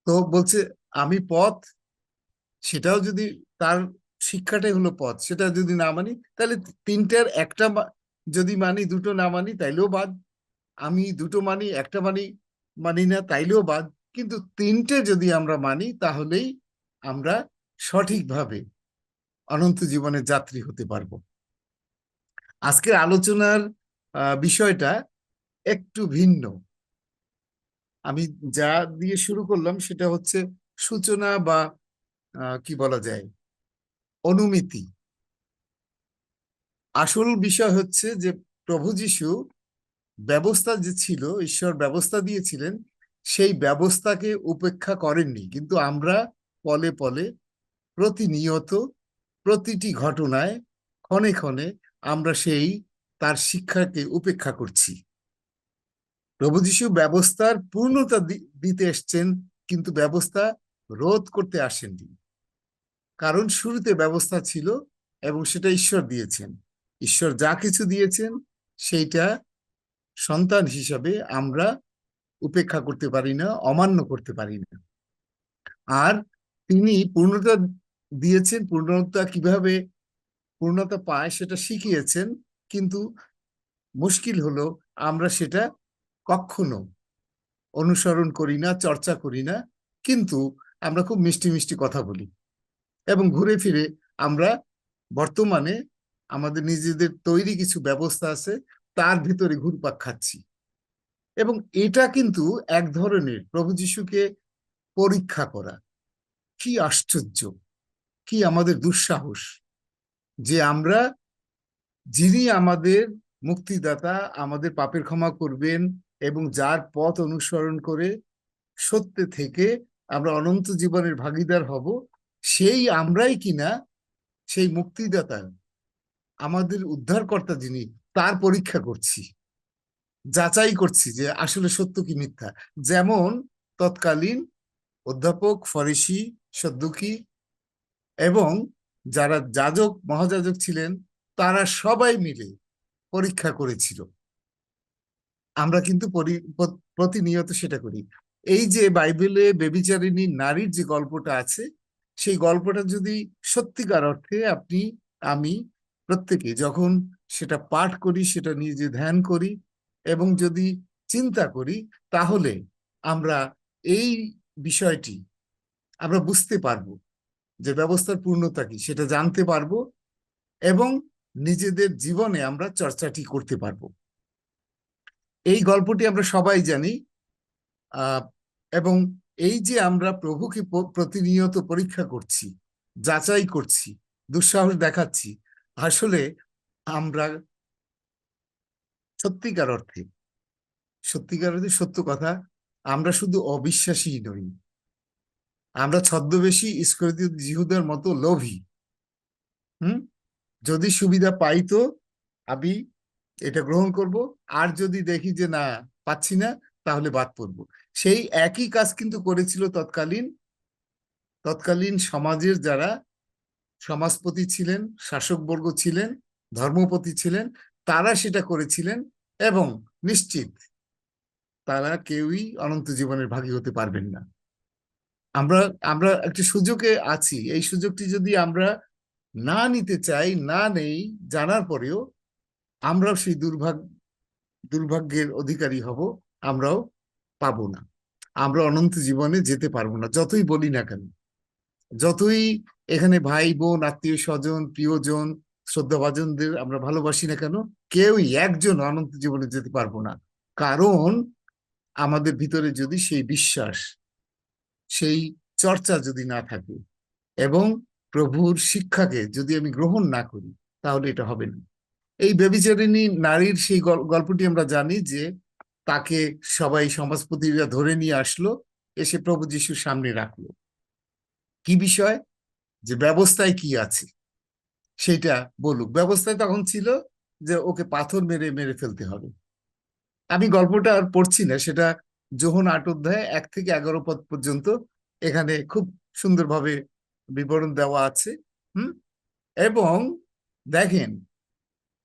তো বলছে আমি পথ, সেটাও যদি, তার শিক্ষাটাই হলো পথ, সেটা যদি না মানি, তাহলে 3টার একটা যদি মানি, 2টো না মানি, তাইলেও বাদ। আমি 2টো মানি, একটা মানি না, তাইলেও বাদ। কিন্তু 3টে যদি আমরা মানি, তাহলেই আমরা সঠিকভাবে অনন্ত জীবনের যাত্রী হতে পারবো। আজকের আলোচনার বিষয়টা একটু ভিন্ন। আমি যা দিয়ে শুরু করলাম সেটা হচ্ছে সূচনা বা কি বলা যায়, অনুমিতি। আসল বিষয় হচ্ছে যে প্রভু যিশু ব্যবস্থা যে ছিল, ঈশ্বর ব্যবস্থা দিয়েছিলেন, সেই ব্যবস্থাকে উপেক্ষা করেননি। কিন্তু আমরা পলে পলে, প্রতিনিয়ত, প্রতিটি ঘটনায়, ক্ষণে ক্ষণে আমরা সেই তার শিক্ষাকে উপেক্ষা করছি। প্রভু যিশু ব্যবস্থার পূর্ণতা দিতে এসছেন, কিন্তু ব্যবস্থা রোধ করতে আসেননি। কারণ শুরুতে ব্যবস্থা ছিল এবং সেটা ঈশ্বর দিয়েছেন। ঈশ্বর যা কিছু দিয়েছেন সেইটা সন্তান হিসাবে আমরা উপেক্ষা করতে পারি না, অমান্য করতে পারি না। আর তিনি পূর্ণতা দিয়েছেন, পূর্ণতা কিভাবে পূর্ণতা পায় সেটা শিখিয়েছেন। কিন্তু মুশকিল হলো আমরা সেটা কখনো অনুসরণ করি না, চর্চা করি না, কিন্তু আমরা খুব মিষ্টি মিষ্টি কথা বলি এবং ঘুরে ফিরে আমরা বর্তমানে আমাদের নিজেদের তৈরি কিছু ব্যবস্থা আছে, তার ভিতরে ঘুরপাক খাচ্ছি। এবং এটা কিন্তু এক ধরনের প্রভু যিশুকে পরীক্ষা করা। কি আশ্চর্য, কি আমাদের দুঃসাহস যে আমরা যিনি আমাদের মুক্তিদাতা, আমাদের পাপের ক্ষমা করবেন এবং যার পথ অনুসরণ করে সত্যে থেকে আমরা অনন্ত জীবনের ভাগীদার হব, সেই আমরাই কিনা সেই মুক্তিদাতা, আমাদের উদ্ধারকর্তা যিনি, তার পরীক্ষা করছি, যাচাই করছি যে আসলে সত্য কি মিথ্যা। যেমন তৎকালীন অধ্যাপক, ফরিসি, সদ্দুকী এবং যারা যাজক মহাযাজক ছিলেন, তারা সবাই মিলে পরীক্ষা করেছিল। আমরা কিন্তু প্রতিনিয়ত সেটা করি। এই যে বাইবেলে ব্যভিচারিণী নারীর যে গল্পটা আছে, সেই গল্পটা যদি সত্যিকার অর্থে আপনি, আমি, প্রত্যেকে যখন সেটা পাঠ করি, সেটা নিজে ধ্যান করি এবং যদি চিন্তা করি, তাহলে আমরা এই বিষয়টি আমরা বুঝতে পারবো যে ব্যবস্থার পূর্ণতা কি, সেটা জানতে পারবো এবং নিজেদের জীবনে আমরা চর্চাটি করতে পারবো। এই গল্পটি আমরা সবাই জানি। এবং এই যে আমরা প্রভুকে প্রতিনিয়ত পরীক্ষা করছি, যাচাই করছি, দুঃসাহস দেখাচ্ছি, আসলে আমরা সত্যিকার অর্থে সত্য কথা, আমরা শুধু অবিশ্বাসী নই, আমরা ছদ্মবেশী ইস্করিওত যিহুদার মতো লোভী। যদি সুবিধা পাই তো আমি এটা গ্রহণ করব, আর যদি দেখি যে না পাচ্ছি না, তাহলে বাদ পড়ব। সেই একই কাজ কিন্তু করেছিল তৎকালীন সমাজের যারা সমাজপতি ছিলেন, শাসকবর্গ ছিলেন, ধর্মপতি ছিলেন, তারা সেটা করেছিলেন এবং নিশ্চিত তারা কেউই অনন্ত জীবনের ভাগী হতে পারবেন না। আমরা একটা সুযোগে আছি, এই সুযোগটি যদি আমরা না নিতে চাই, না নেই, জানার পরেও আমরাও সেই দুর্ভাগ্যের অধিকারী হব, আমরাও পাবো না, আমরা অনন্ত জীবনে যেতে পারবো না, যতই বলি না কেন, যতই এখানে ভাই বোন, আত্মীয় স্বজন, প্রিয়জন, শ্রদ্ধাভাজনদের আমরা ভালোবাসি না কেন, কেউই একজন অনন্ত জীবনে যেতে পারবো না। কারণ আমাদের ভিতরে যদি সেই বিশ্বাস, সেই চর্চা যদি না থাকে এবং প্রভুর শিক্ষাকে যদি আমি গ্রহণ না করি, তাহলে এটা হবে না। এই ব্যভিচারিণী নারীর সেই গল্পটি আমরা জানি যে তাকে সবাই সমাজপতিরা ধরে নিয়ে আসলো, এসে প্রভু যিশুর সামনে রাখলো। কি বিষয়? যে ব্যবস্থায় কি আছে সেটা বলুক। ব্যবস্থায় তখন ছিল যে ওকে পাথর মেরে মেরে ফেলতে হবে। আমি গল্পটা আর পড়ছি না, সেটা যোহন ৮ অধ্যায় ১ থেকে ১১ পদ পর্যন্ত এখানে খুব সুন্দরভাবে বিবরণ দেওয়া আছে। এবং দেখেন,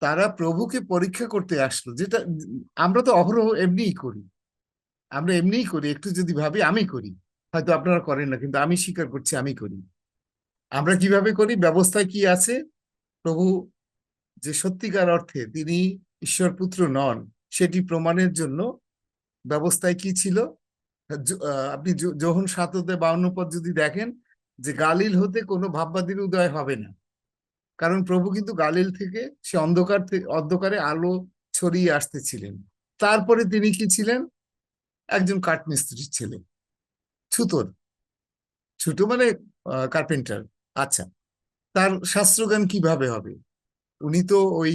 তারা প্রভুকে পরীক্ষা করতে আসলো, যেটা আমরা তো অহরহ এমনিই করি, একটু যদি ভাবি, আমি করি, হয়তো আপনারা করেন না, কিন্তু আমি স্বীকার করছি আমি করি। আমরা কিভাবে করি? ব্যবস্থায় কি আছে? প্রভু যে সত্যিকার অর্থে তিনি ঈশ্বর পুত্র নন, সেটি প্রমাণের জন্য ব্যবস্থায় কি ছিল? আপনি যোহন ৭ অধ্যায় ৫২ পদ যদি দেখেন, যে গালিল হতে কোনো ভাববাদীর উদয় হবে না। কারণ প্রভু কিন্তু গালিল থেকে সে অন্ধকারে আলো ছড়িয়ে আসতেছিলেন। তারপরে তিনি কি ছিলেন? একজন কাঠমিস্ত্রির ছেলে, ছুতো মানে কার্পেন্টার। আচ্ছা, তার শাস্ত্রজ্ঞান কিভাবে হবে? উনি তো ওই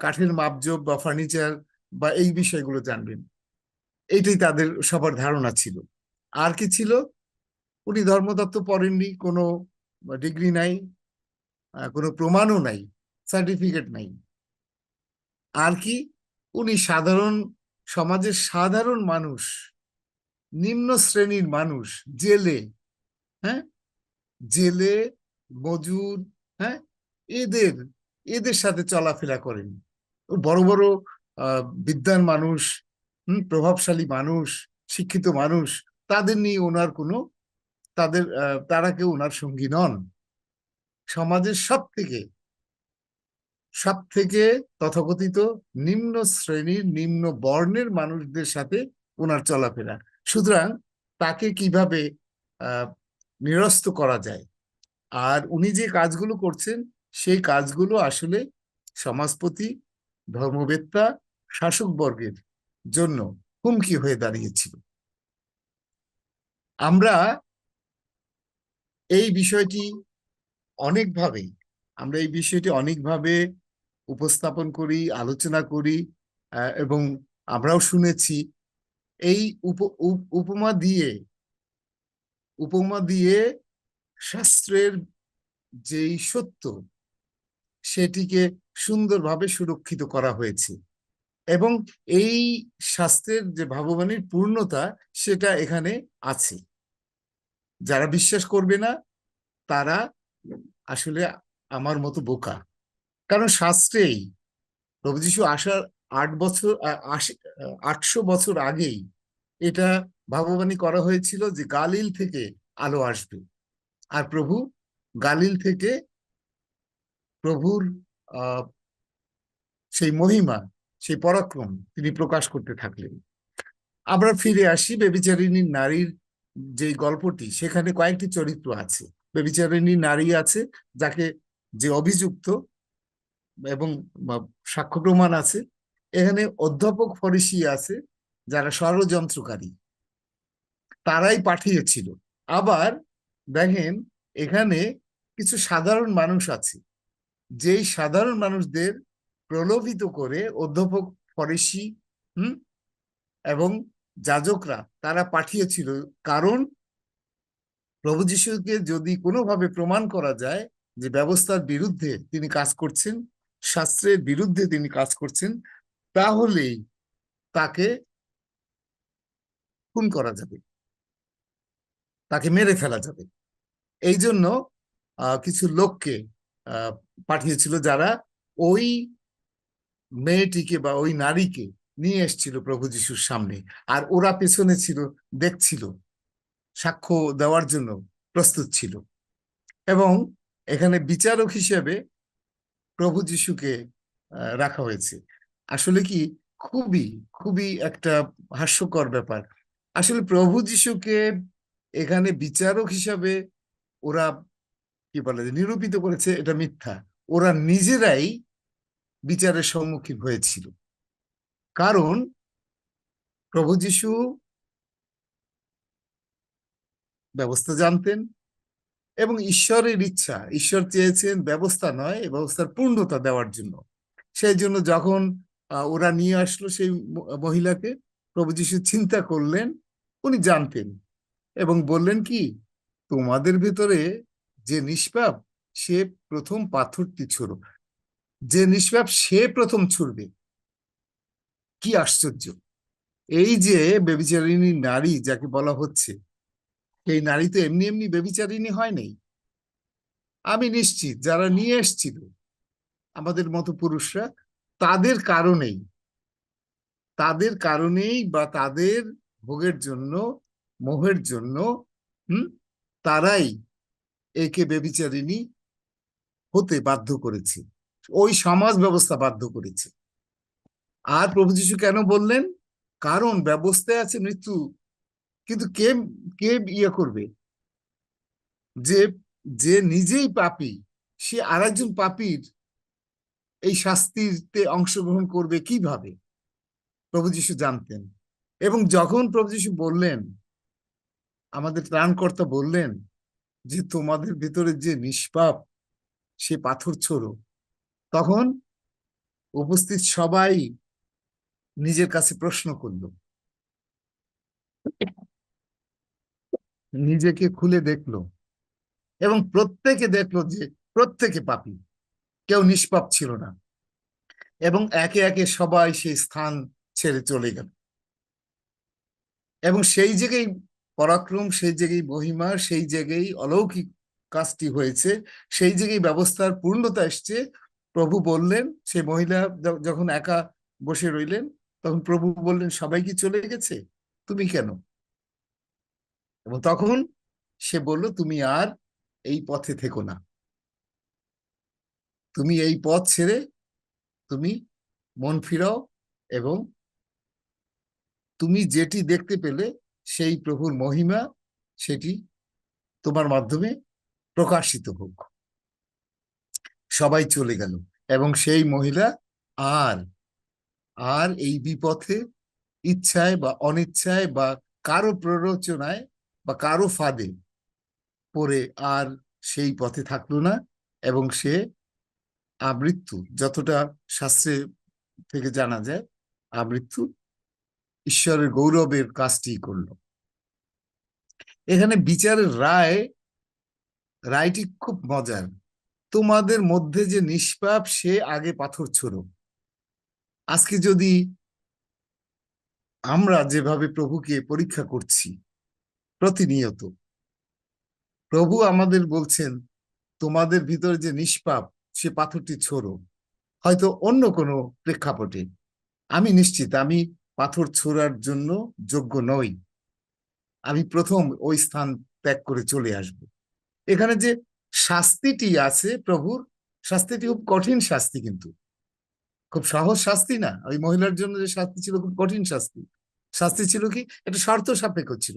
কাঠের মাপজোপ বা ফার্নিচার বা এই বিষয়গুলো জানবেন, এইটাই তাদের সবার ধারণা ছিল। আর কি ছিল? উনি ধর্মতত্ত্ব পড়েননি, কোনো ডিগ্রি নাই, কোনো প্রমাণও নাই, সার্টিফিকেট নাই। আর কি? উনি সমাজের সাধারণ মানুষ, নিম্ন শ্রেণীর মানুষ, জেলে মজুর, এদের সাথে চলাফেরা করেন। বড় বড় বিদ্বান মানুষ, প্রভাবশালী মানুষ, শিক্ষিত মানুষ, তাদের নিয়ে ওনার কোনো তারা কেউ ওনার সঙ্গী নন। সমাজের সব থেকে তথাকথিত নিম্ন শ্রেণীর, নিম্ন বর্ণের মানুষদের সাথে ওনার চলাফেরা। সুতরাং তাকে কিভাবে নিরস্ত করা যায়? আর উনি যে কাজগুলো করছেন, সেই কাজগুলো আসলে সমাজপতি, ধর্মবেত্তা, শাসকবর্গের জন্য হুমকি হয়ে দাঁড়িয়েছিল। আমরা এই বিষয়টি অনেকভাবে উপস্থাপন করি, আলোচনা করি, এবং আমরাও শুনেছি। এই উপমা দিয়ে শাস্ত্রের যেই সত্য সেটিকে সুন্দরভাবে সুরক্ষিত করা হয়েছে, এবং এই শাস্ত্রের যে ভাববাণীর পূর্ণতা সেটা এখানে আছে। যারা বিশ্বাস করবে না তারা আসলে আমার মতো বোকা, কারণ শাস্ত্রেই প্রভু যীশু আসার 800 বছর আগেই এটা ভাববাণী করা হয়েছিল যে গালিল থেকে আলো আসবে, আর প্রভু গালিল থেকে প্রভুর সেই মহিমা, সেই পরাক্রম তিনি প্রকাশ করতে থাকলেন। আমরা ফিরে আসি ব্যভিচারিণী নারীর যে গল্পটি, সেখানে কয়েকটি চরিত্র আছে। ব্যভিচারিণী নারী আছে যাকে যে অভিযুক্ত এবং সাক্ষ্য প্রমাণ আছে। এখানে অধ্যাপক ফরিসি আছে যারা ষড়যন্ত্রকারী, তারাই পাঠিয়েছিল। আবার দেখেন এখানে কিছু সাধারণ মানুষ আছে, যেই সাধারণ মানুষদের প্রলোভিত করে অধ্যাপক ফরিসি এবং যাজকরা তারা পাঠিয়েছিল, কারণ প্রভু যীশুকে যদি কোনোভাবে প্রমাণ করা যায় যে ব্যবস্থার বিরুদ্ধে তিনি কাজ করছেন, শাস্ত্রের বিরুদ্ধে তিনি কাজ করছেন, তাহলেই তাকে খুন করা যাবে, তাকে মেরে ফেলা যাবে। এই জন্য কিছু লোককে পাঠিয়েছিল যারা ওই মেয়েটিকে বা ওই নারীকে নিয়ে এসেছিল প্রভু যীশুর সামনে, আর ওরা পেছনে ছিল, দেখছিল, সাক্ষ্য দেওয়ার জন্য প্রস্তুত ছিল। এবং এখানে বিচারক হিসেবে প্রভু যীশুকে রাখা হয়েছে। আসলে কি খুবই খুবই একটা হাস্যকর ব্যাপার। আসলে প্রভু যীশুকে এখানে বিচারক হিসাবে ওরা কি বলে নিরূপিত করেছে, এটা মিথ্যা। ওরা নিজেরাই বিচারের সম্মুখীন হয়েছিল, কারণ প্রভু যীশু ব্যবস্থা জানতেন এবং ঈশ্বরের ইচ্ছা, ঈশ্বর চেয়েছেন ব্যবস্থা নয়, ব্যবস্থার পূর্ণতা দেওয়ার জন্য। সেই জন্য যখন ওরা নিয়ে আসলো সেই মহিলাকে, প্রভু যীশু চিন্তা করলেন, উনি জানতেন এবং বললেন কি, তোমাদের ভেতরে যে নিষ্পাপ সে প্রথম পাথরটি ছুঁড়ো। যে নিষ্পাপ সে প্রথম ছুঁড়বে। কি আশ্চর্য! এই যে ব্যভিচারিণী নারী যাকে বলা হচ্ছে, এই নারী তো এমনি এমনি ব্যভিচারিণী হয় নাই। আমি নিশ্চিত যারা নিয়ে এসেছিল আমাদের মতো পুরুষরা, তাদের কারণেই বা তাদের ভোগের জন্য, মোহের জন্য তারাই একে ব্যভিচারিণী হতে বাধ্য করেছে, ওই সমাজ ব্যবস্থা বাধ্য করেছে। আর প্রভু যীশু কেন বললেন? কারণ ব্যবস্থায় আছে মৃত্যু, কিন্তু কে কে ইয়ে করবে? যে নিজেই পাপী, সে আরেকজন পাপীর এই শাস্তিতে অংশগ্রহণ করবে কিভাবে? প্রভু যীশু জানতেন। এবং যখন প্রভু যীশু বললেন, আমাদের ত্রাণকর্তা বললেন যে তোমাদের ভিতরে যে নিষ্পাপ সে পাথর ছোড়ো, তখন উপস্থিত সবাই নিজের কাছে প্রশ্ন করলো, নিজেকে খুলে দেখলো, এবং প্রত্যেকে দেখলো যে প্রত্যেকে পাপী, কেউ নিষ্পাপ ছিল না। এবং একে একে সবাই সেই স্থান ছেড়ে চলে গেল। এবং সেই জায়গায় পরাক্রম, সেই জায়গায় মহিমা, সেই জায়গায় অলৌকিক কাজটি হয়েছে, সেই জায়গায় ব্যবস্থার পূর্ণতা এসছে। প্রভু বললেন, সে মহিলা যখন একা বসে রইলেন, তখন প্রভু বললেন, সবাই কি চলে গেছে, তুমি কেন? এবং তখন সে বলল, তুমি আর এই পথে থেকো না, তুমি এই পথ ছেড়ে তুমি মন ফিরাও, এবং তুমি যেটি দেখতে পেলে সেই প্রভুর মহিমা সেটি তোমার মাধ্যমে প্রকাশিত হোক। সবাই চলে গেল এবং সেই মহিলা আর এই বিপথে ইচ্ছায় বা অনিচ্ছায় বা কারো প্ররোচনায় বা কারো ফাঁদে পড়ে আর সেই পথে থাকলো না, এবং সে আমৃত্যু, যতটা শাস্ত্রে থেকে জানা যায়, আমৃত্যু ঈশ্বরের গৌরবের কাজটি করলো। এখানে বিচারের রায়টি খুব মজার। তোমাদের মধ্যে যে নিষ্পাপ সে আগে পাথর ছোড়ো। আজকে যদি আমরা যেভাবে প্রভুকে পরীক্ষা করছি প্রতিনিয়ত, প্রভু আমাদের বলছেন তোমাদের ভিতরে যে নিষ্পাপ সে পাথরটি ছোড়ো। হয়তো অন্য কোনো প্রেক্ষাপটে আমি নিশ্চিত আমি পাথর ছোড়ার জন্য যোগ্য নই, আমি প্রথম ওই স্থান ত্যাগ করে চলে আসব। এখানে যে শাস্তিটি আছে প্রভুর, শাস্তিটি খুব কঠিন শাস্তি, কিন্তু খুব সহজ শাস্তি না। ওই মহিলার জন্য যে শাস্তি ছিল খুব কঠিন শাস্তি। শাস্তি ছিল কি, এটা শর্ত সাপেক্ষ ছিল।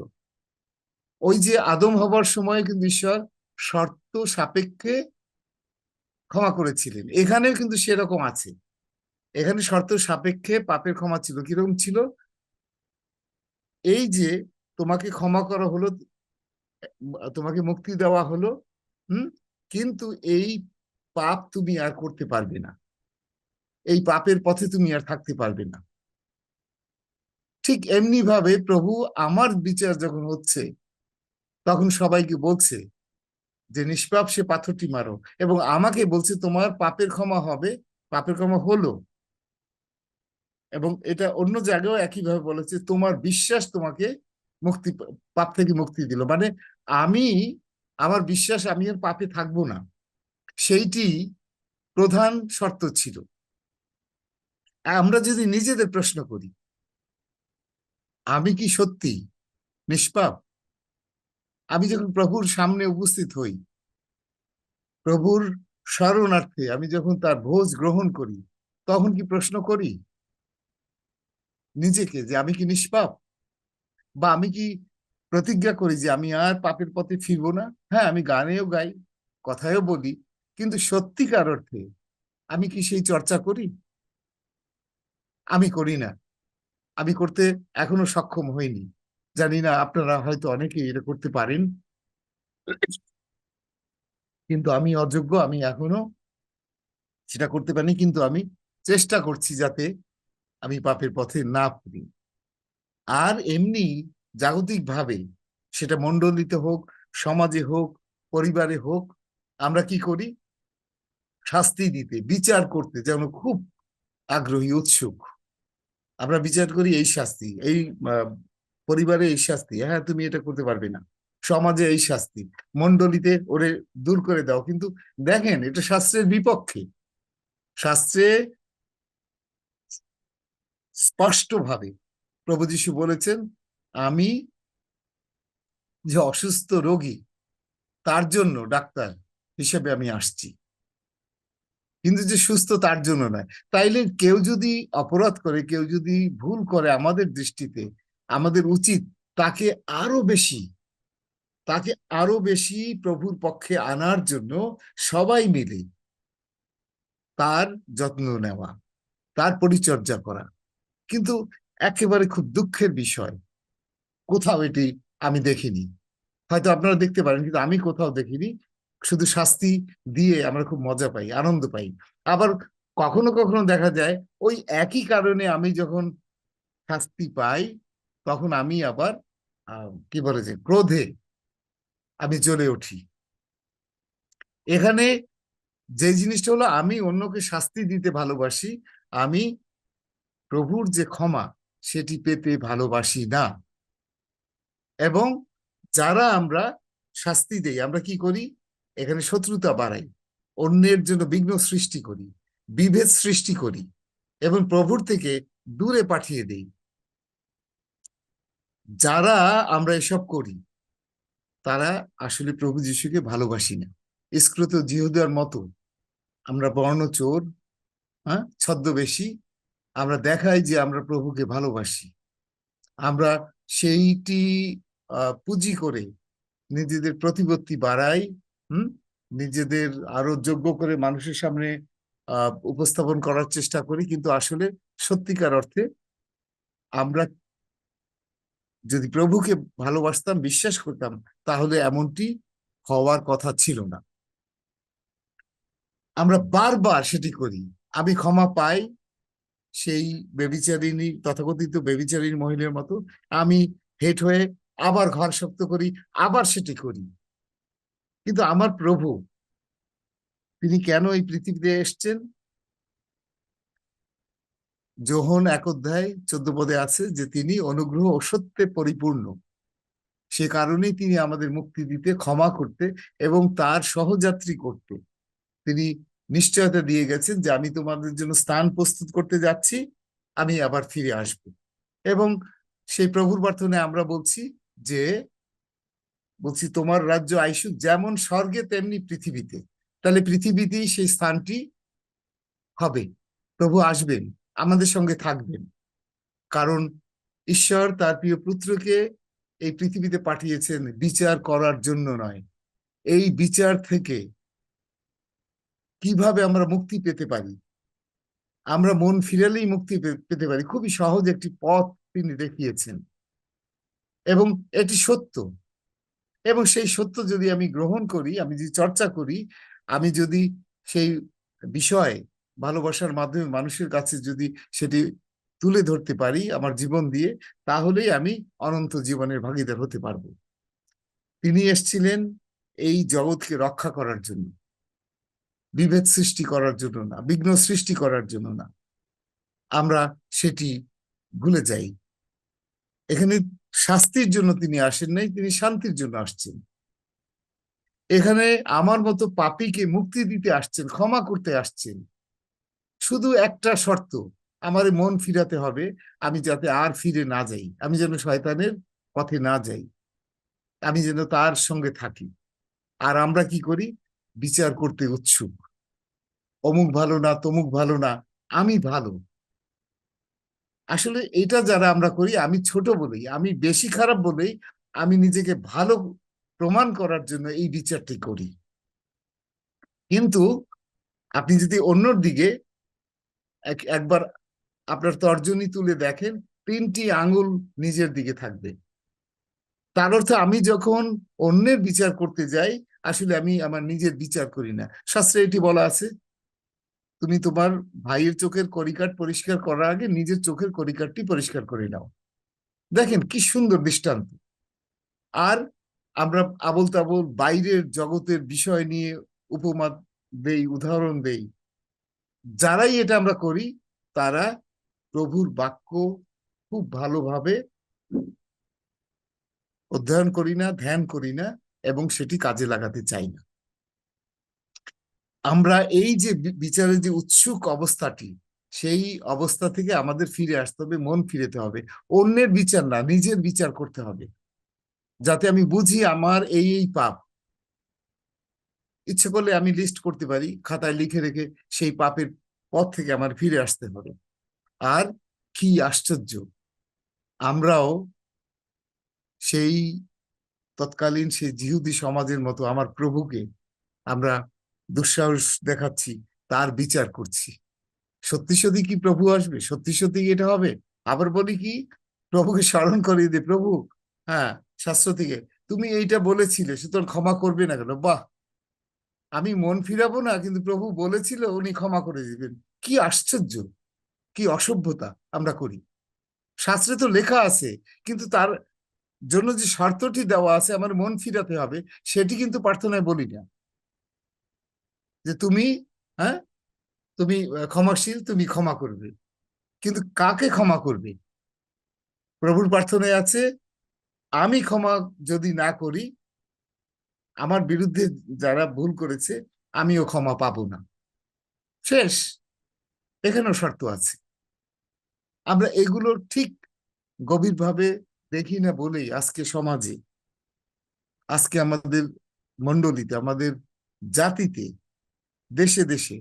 ওই যে আদম হবার সময় কিন্তু ঈশ্বর শর্ত সাপেক্ষে ক্ষমা করেছিলেন, এখানেও কিন্তু সেরকম আছে। এখানে শর্ত সাপেক্ষে পাপের ক্ষমা ছিল। কিরকম ছিল? এই যে তোমাকে ক্ষমা করা হলো, তোমাকে মুক্তি দেওয়া হলো, কিন্তু এই পাপ তুমি আর করতে পারবে না, এই পাপের পথে তুমি আর থাকতে পারবে না। ঠিক এমনি ভাবে প্রভু আমার বিচার যখন হচ্ছে তখন সবাইকে বলছে যে নিষ্পাপ সে পাথরটি মারো, এবং আমাকে বলছে তোমার পাপের ক্ষমা হবে, পাপের ক্ষমা হলো। এবং এটা অন্য জায়গায় একইভাবে বলেছে, তোমার বিশ্বাস তোমাকে মুক্তি, পাপ থেকে মুক্তি দিল। মানে আমার বিশ্বাস, আমি আর পাপে থাকবো না, সেইটি প্রধান শর্ত ছিল। আমরা যদি নিজেদের প্রশ্ন করি, আমি কি সত্যি নিষ্পাপ? আমি যখন প্রভুর সামনে উপস্থিত হই, প্রভুর শরণার্থে আমি যখন তার ভোজ গ্রহণ করি, তখন কি প্রশ্ন করি নিজেকে যে আমি কি নিষ্পাপ? বা আমি কি প্রতিজ্ঞা করি যে আমি আর পাপের পথে ফিরবো না? হ্যাঁ, আমি গানেও গাই, কথায়ও বলি, কিন্তু সত্যিকার অর্থে আমি কি সেই চর্চা করি? আমি করি না, আমি করতে এখনো সক্ষম হইনি। জানি না, আপনারা হয়তো অনেকে এটা করতে পারেন, কিন্তু আমি অযোগ্য, আমি এখনো সেটা করতে পারিনি। কিন্তু আমি চেষ্টা করছি যাতে আমি পাপের পথে না পড়ি। আর এমনি জাগতিকভাবে, সেটা মণ্ডলীতে হোক, সমাজে হোক, পরিবারে হোক, আমরা কি করি? শাস্তি দিতে, বিচার করতে যেন খুব আগ্রহী, উৎসুক। আমরা বিচার করি এই শাস্তি, এই পরিবারে এই শাস্তি, হ্যাঁ তুমি এটা করতে পারবে না, সমাজে এই শাস্তি, মণ্ডলীতে ওরে দূর করে দাও। কিন্তু দেখেন, এটা শাস্ত্রের বিপক্ষে। শাস্ত্রে স্পষ্টভাবে প্রভু যীশু বলেছেন, আমি যে অসুস্থ রোগী তার জন্য ডাক্তার হিসেবে আমি আসছি, কিন্তু যে সুস্থ তার জন্য নয়। তাইলে কেউ যদি অপরাধ করে, কেউ যদি ভুল করে, আমাদের দৃষ্টিতে আমাদের উচিত তাকে আরো বেশি প্রভুর পক্ষে আনার জন্য সবাই মিলে তার যত্ন নেওয়া, তার পরিচর্যা করা। কিন্তু একেবারে খুব দুঃখের বিষয়, কোথাও এটি আমি দেখিনি। হয়তো আপনারা দেখতে পারেন, কিন্তু আমি কোথাও দেখিনি। শুধু শাস্তি দিয়ে আমরা খুব মজা পাই, আনন্দ পাই। আবার কখনো কখনো দেখা যায় ওই একই কারণে আমি যখন শাস্তি পাই, তখন আমি আবার কি বলে যে ক্রোধে আমি জ্বলে উঠি। এখানে যে জিনিসটা হলো, আমি অন্যকে শাস্তি দিতে ভালোবাসি, আমি প্রভুর যে ক্ষমা সেটি পেতে ভালোবাসি না। এবং যারা আমরা শাস্তি দেই, আমরা কি করি? এখানে শত্রুতা বাড়াই, অন্যের জন্য বিঘ্ন সৃষ্টি করি, বিভেদ সৃষ্টি করি, এবং প্রভুর থেকে দূরে পাঠিয়ে দেই। যারা আমরা এসব করি তারা আসলে প্রভু যীশুকে ভালোবাসি না। ইস্করিওত জিহুদার মতো আমরা বর্ণচোর, ছদ্মবেশী, আমরা দেখাই যে আমরা প্রভুকে ভালোবাসি। আমরা সেইটি পুঁজি করে নিজেদের প্রতিপত্তি বাড়াই, নিজেদের আরো যোগ্য করে মানুষের সামনে উপস্থাপন করার চেষ্টা করি। কিন্তু আসলে সত্যিকার অর্থে আমরা যদি প্রভুকে ভালোবাসতাম, বিশ্বাস করতাম, তাহলে এমনটি হওয়ার কথা ছিল না। আমরা বারবার সেটি করি। আমি ক্ষমা পাই সেই বেবিচারিণী, তথাকথিত বেবিচারিণী মহিলার মতো আমি হেট হয়ে আবার ঘর শক্ত করি, আবার সেটি করি। কিন্তু আমার প্রভু, তিনি কেন এই পৃথিবীতে এসছেন? যোহন 1:14 আছে যে তিনি অনুগ্রহ ও সত্যে পরিপূর্ণ। সে কারণেই তিনি আমাদের মুক্তি দিতে, ক্ষমা করতে এবং তার সহযাত্রী করতে তিনি নিশ্চয়তা দিয়ে গেছেন যে আমি তোমাদের জন্য স্থান প্রস্তুত করতে যাচ্ছি, আমি আবার ফিরে আসব। এবং সেই প্রভুর প্রার্থনায় আমরা বলছি তোমার রাজ্য আইসুক যেমন স্বর্গে তেমনি পৃথিবীতে। তাহলে পৃথিবীতেই সেই স্থানটি হবে। প্রভু আসবেন, আমাদের সঙ্গে থাকবেন, কারণ ঈশ্বর তার প্রিয় পুত্রকে এই পৃথিবীতে পাঠিয়েছেন বিচার করার জন্য নয়। এই বিচার থেকে কিভাবে আমরা মুক্তি পেতে পারি, আমরা মন ফিরালেই মুক্তি পেতে পারি, খুবই সহজ একটি পথ তিনি দেখিয়েছেন এবং এটি সত্য। এবং সেই সত্য যদি আমি গ্রহণ করি, আমি যদি চর্চা করি, আমি যদি সেই বিষয় ভালোবাসার মাধ্যমে মানুষের কাছে যদি সেটি তুলে ধরতে পারি আমার জীবন দিয়ে, তাহলেই আমি অনন্ত জীবনের ভাগীদার হতে পারবো। তিনি এসেছিলেন এই জগৎকে রক্ষা করার জন্য, বিভেদ সৃষ্টি করার জন্য না, বিঘ্ন সৃষ্টি করার জন্য না। আমরা সেটি ভুলে যাই। এখানে শাস্তির জন্য তিনি আসেন নাই, তিনি শান্তির জন্য আসছেন। এখানে আমার মতো পাপীকে মুক্তি দিতে আসছেন, ক্ষমা করতে আসছেন। শুধু একটা শর্ত, আমার মন ফিরাতে হবে, আমি যাতে আর ফিরে না যাই, আমি যেন শয়তানের পথে না যাই, আমি যেন তার সঙ্গে থাকি। আর আমরা কি করি? বিচার করতে উৎসুক, অমুক ভালো না, তমুক ভালো না, আমি ভালো। আসলে এটা যারা আমরা করি, আমি ছোট বলেই, আমি বেশি খারাপ বলেই, আমি নিজেকে ভালো প্রমাণ করার জন্য এই বিচারটি করি। কিন্তু আপনি যদি অন্যর দিকে একবার আপনার তর্জনী তুলে দেখেন, 3টি আঙ্গুল নিজের দিকে থাকবে। তার অর্থ আমি যখন অন্যের বিচার করতে যাই, আসলে আমি আমার নিজের বিচার করি না। শাস্ত্রে এটি বলা আছে, তুমি তোমার ভাইয়ের চোখের কড়িকাঠ পরিষ্কার করার আগে নিজের চোখের কড়িকাঠটি পরিষ্কার করে নাও। দেখেন কি সুন্দর দৃষ্টান্ত। আর আমরা আবোল তাবোল বাইরের জগতের বিষয় নিয়ে উপমা দেই, উদাহরণ দেই। যারাই এটা আমরা করি, তারা প্রভুর বাক্য খুব ভালোভাবে অধ্যয়ন করি না, ধ্যান করি না, এবং সেটি কাজে লাগাতে চাই না। আমরা এই যে বিচারের যে উৎসুক অবস্থাটি, সেই অবস্থা থেকে আমাদের ফিরে আসতে হবে, মন ফিরেতে হবে। অন্যের বিচার না, নিজের বিচার করতে হবে, যাতে আমি বুঝি আমার এই পাপ। ইচ্ছে করলে আমি লিস্ট করতে পারি, খাতায় লিখে রেখে সেই পাপের পথ থেকে আমার ফিরে আসতে হবে। আর কি আশ্চর্য, আমরাও সেই তৎকালীন সেই জিহুদি সমাজের মতো আমার প্রভুকে আমরা দুঃসাহস দেখাচ্ছি, তার বিচার করছি। সত্যি সত্যি কি প্রভু আসবে? সত্যি সত্যি এটা হবে? আবার বলি কি, প্রভুকে স্মরণ করিয়ে দে, প্রভু হ্যাঁ শাস্ত্র থেকে তুমি এইটা বলেছিলে, সুতরাং ক্ষমা করবে না কেন? বাহ, আমি মন ফিরাবো না, কিন্তু প্রভু বলেছিল উনি ক্ষমা করে দিবেন। কি আশ্চর্য, কি অসভ্যতা আমরা করি। শাস্ত্রে তো লেখা আছে, কিন্তু তার জন্য যে শর্তটি দেওয়া আছে আমার মন ফিরাতে হবে, সেটি কিন্তু প্রার্থনায় বলি না। যে তুমি তুমি ক্ষমাশীল, তুমি ক্ষমা করবে, কিন্তু কাকে ক্ষমা করবে? প্রভুর প্রার্থনায় আছে, আমি ক্ষমা যদি না করি, আমার বিরুদ্ধে যারা ভুল করেছে আমিও ক্ষমা পাবো না। শেষ। এখানেও শর্ত আছে। আমরা এগুলো ঠিক গভীরভাবে দেখি না বলেই আজকে সমাজে, আজকে আমাদের মণ্ডলীতে, আমাদের জাতিতে, দেশে দেশে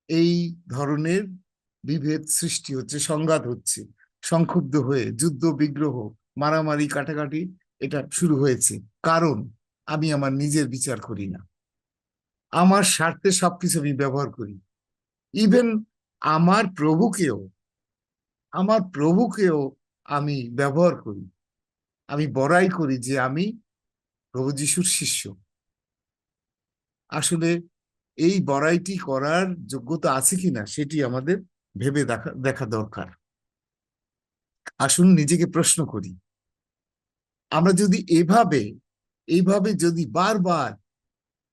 এই ধরনের বিভেদ সৃষ্টি হচ্ছে, সংঘাত হচ্ছে, সংক্ষুব্ধ হয়ে যুদ্ধ বিগ্রহ, মারামারি, কাটাকাটি এটা শুরু হয়েছে। কারণ আমি আমার নিজের বিচার করি না, আমার স্বার্থে সবকিছু আমি ব্যবহার করি। ইভেন আমার প্রভুকেও আমি ব্যবহার করি, আমি বড়াই করি যে আমি প্রভু যিশুর শিষ্য। আসলে এই বড়াইটি করার যোগ্যতা আছে কিনা সেটি আমাদের ভেবে দেখা দরকার। আসুন নিজেকে প্রশ্ন করি, আমরা যদি এইভাবে যদি বারবার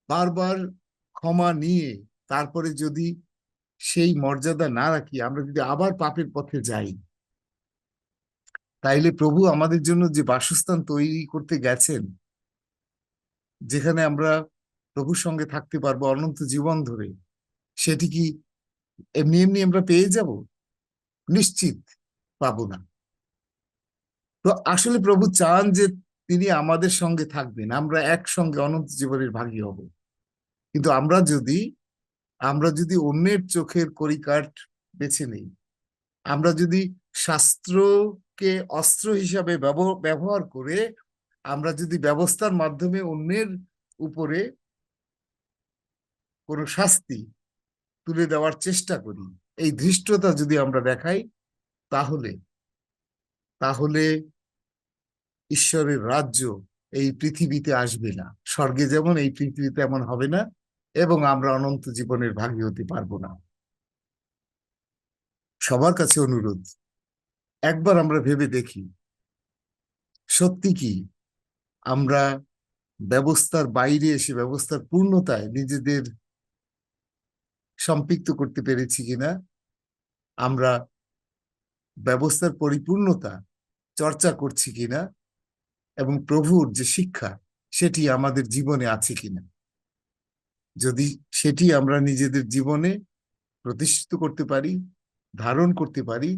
বারবার ক্ষমা নিয়ে তারপরে যদি সেই মর্যাদা না রাখি, আমরা যদি আবার পাপের পথে যাই, তাইলে প্রভু আমাদের জন্য যে বাসস্থান তৈরি করতে গেছেন, যেখানে আমরা প্রভুর সঙ্গে থাকতে পারবো অনন্ত জীবন ধরে, সেটি কি এমনি এমনি আমরা পেয়ে যাব? নিশ্চিত পাবো না। তো আসলে প্রভু চান যে তিনি আমাদের সঙ্গে থাকবেন, আমরা একসঙ্গে অনন্ত জীবনের ভাগী হব। কিন্তু আমরা যদি অন্যের চোখের কড়িকাঠ বেছে নেই, আমরা যদি শাস্ত্রকে অস্ত্র হিসাবে ব্যবহার করে আমরা যদি ব্যবস্থার মাধ্যমে অন্যের উপরে কোনো শাস্তি তুলে দেওয়ার চেষ্টা করি, এই ধৃষ্টতা যদি আমরা দেখাই, তাহলে ঈশ্বরের রাজ্য এই পৃথিবীতে আসবে না। স্বর্গে যেমন এই পৃথিবীতে এমন হবে না, এবং আমরা অনন্ত জীবনের ভাগী হতে পারবো না। সবার কাছে অনুরোধ, একবার আমরা ভেবে দেখি, সত্যি কি আমরা ব্যবস্থার বাইরে এসে ব্যবস্থার পূর্ণতায় নিজেদের সম্পৃক্ত করতে পেরেছি কিনা? আমরা ব্যবস্থার পরিপূর্ণতা চর্চা করছি কিনা? এবং প্রভুর যে শিক্ষা সেটি আমাদের জীবনে আছে কিনা? যদি সেটি আমরা নিজেদের জীবনে প্রতিষ্ঠিত করতে পারি, ধারণ করতে পারি,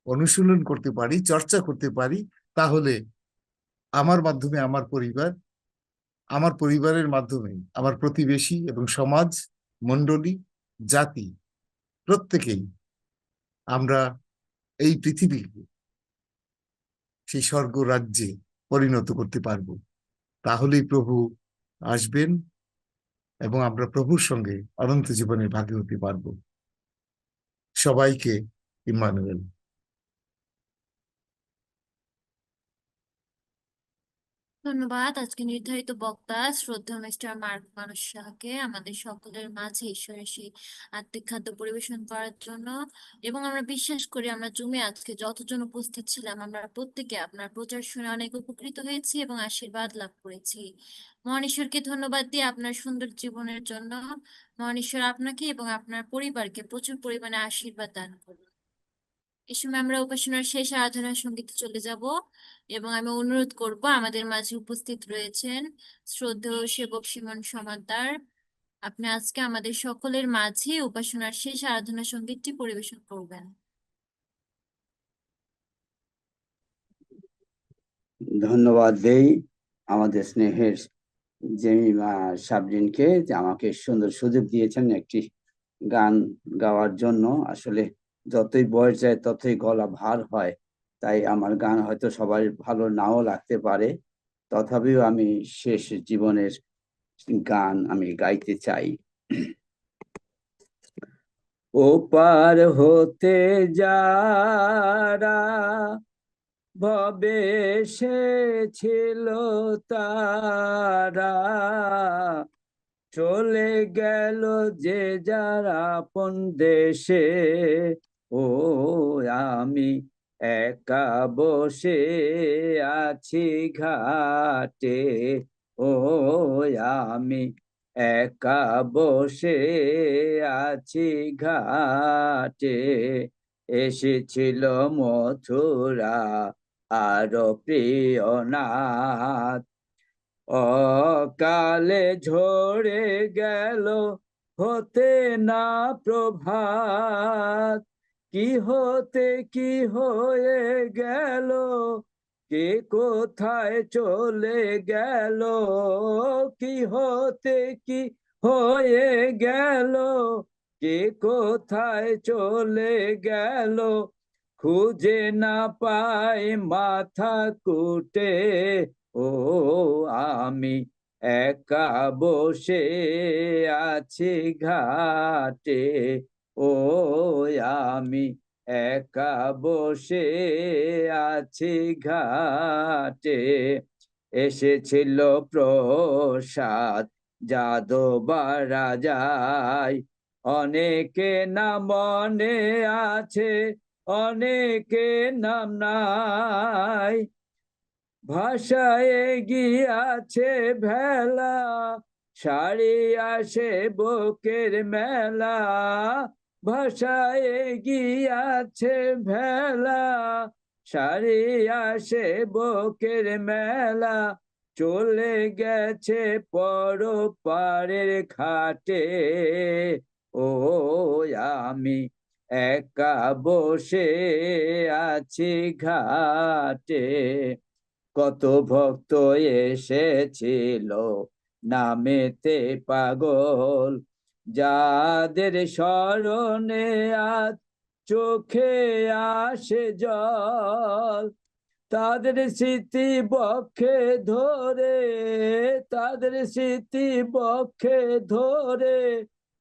অনুশীলন করতে পারি, চর্চা করতে পারি, তাহলে আমার মাধ্যমে আমার পরিবারের মাধ্যমে আমার প্রতিবেশী এবং সমাজ, মণ্ডলী, জাতি, প্রত্যেকেই আমরা এই পৃথিবীকে সেই স্বর্গ রাজ্যে পরিণত করতে পারবো। তাহলেই প্রভু আসবেন এবং আমরা প্রভুর সঙ্গে অনন্ত জীবনের ভাগী হতে পারবো। সবাইকে ইম্মানুয়েল। ধন্যবাদ আজকে নির্ধারিত বক্তা শ্রদ্ধা মিস্টার মার্ক মানুষ শাহকে আমাদের সকলের মাঝে ঈশ্বরের সেই আত্মিক খাদ্য পরিবেশন করার জন্য। এবং আমরা বিশ্বাস করি আমরা জুমে আজকে যতজন উপস্থিত ছিলাম আমরা প্রত্যেকে আপনার প্রচার শুনে অনেক উপকৃত হয়েছি এবং আশীর্বাদ লাভ করেছি। মহান ঈশ্বরকে ধন্যবাদ দিয়ে আপনার সুন্দর জীবনের জন্য মহান ঈশ্বর আপনাকে এবং আপনার পরিবারকে প্রচুর পরিমাণে আশীর্বাদ দান করুন। এই সময় আমরা উপাসনার শেষ আরাধনা সঙ্গীতে চলে যাব এবং আমি অনুরোধ করব আমাদের মাঝে উপস্থিত রয়েছেন শ্রদ্ধেয় সেবক সিমন সমাদ্দার, আপনি আজকে আমাদের সকলের মাঝে উপাসনার শেষ আরাধনা সঙ্গীতটি পরিবেশন করবেন। ধন্যবাদ দেই আমাদের স্নেহের জেমিমা সাবরিনকে, যে আমাকে সুন্দর সুযোগ দিয়েছেন একটি গান গাওয়ার জন্য। আসলে যতই বয়স যায় ততই গলা ভার হয়, তাই আমার গান হয়তো সবার ভালো নাও লাগতে পারে, তথাপিও আমি শেষ জীবনের গান আমি গাইতে চাই। ওপার হতে যারা ভবে এসেছিল তারা চলে গেল যে যারা আপন দেশে, ও আমি একা বসে আছি ঘাটে, ও আমি একা বসে আছি ঘাটে। এসেছিল মথুরা আর প্রিয়নাথ, অকালে ঝরে গেল হতে না প্রভাত। কি হতে কি হয়ে গেল, কে কোথায় চলে গেল, কি হতে কি হয়ে গেল, কে কোথায় চলে গেল, খুঁজে না পাই মাথা কুটে, ও আমি একা বসে আছি ঘাটে, ও আমি একা বসে আছি ঘাটে। এসেছিল প্রসাদ যাদবার রাজাই। অনেকে নাম মনে আছে, অনেকে নাম নাই, ভাষায় গিয়াছে ভেলা, সারি আসে বুকের মেলা, ভাষায় গিয়াছে ভেলা, সারি আসে বুকের মেলা, চলে গেছে পর পারের ঘাটে। ও আমি একা বসে আছি ঘাটে, কত ভক্ত এসেছিল নামেতে পাগল, যাদের স্মরণে আজ চোখে আসে জল, তাদের স্মৃতি বক্ষে ধরে, তাদের স্মৃতি বক্ষে ধরে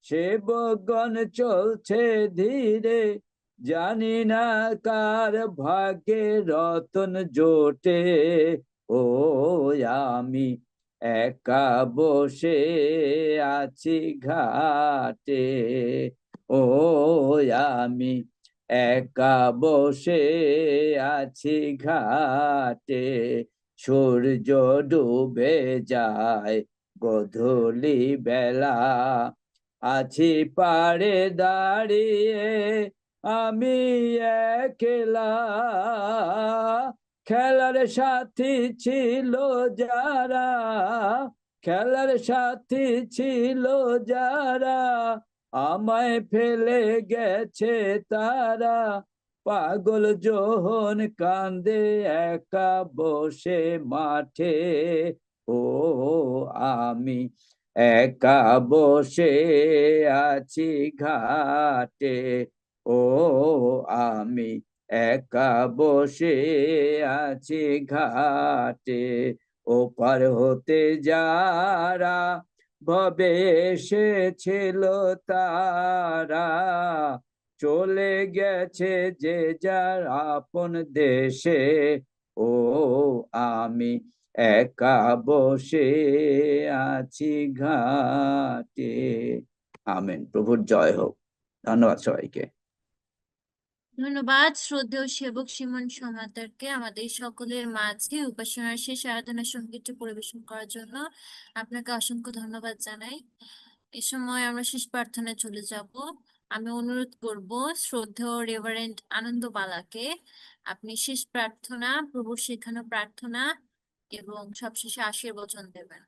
সেবকগণ চলছে ধীরে, জানি না কার ভাগ্যে রতন জোটে। ও আমি একা বসে আছি ঘাটে, ও আমি একা বসে আছি ঘাটে, সূর্য ডুবে যায় গোধূলি বেলা, আছি পাড়ে দাঁড়িয়ে আমি একলা, খেলার সাথী ছিল যারা, খেলার সাথী ছিল যারা, আমায় ফেলে গেছে তারা, পাগল জোহন কান্দে একা বসে মাঠে। ও আমি একা বসে আছি ঘাটে, ও আমি একা বসে আছি ঘাটে, ওপার হতে যারা ভবে এসেছিল তারা, চলে গেছে যে যার আপন দেশে। ও আমি একা বসে আছি ঘাটে। আমেন। প্রভুর জয় হোক। ধন্যবাদ সবাইকে। ধন্যবাদ শ্রদ্ধেয় সেবক সিমন সমাদরকে আমাদের সকলের মাঝে উপাসনার শেষ আরাধনা সঙ্গীতটি পরিবেশন করার জন্য। আপনাকে অসংখ্য ধন্যবাদ জানাই। এ সময় আমরা শেষ প্রার্থনায় চলে যাব। আমি অনুরোধ করব শ্রদ্ধেয় রেভারেন্ড আনন্দ বালাকে, আপনি শেষ প্রার্থনা, প্রভুর শেখানো প্রার্থনা এবং সবশেষে আশীর্বচন দেবেন।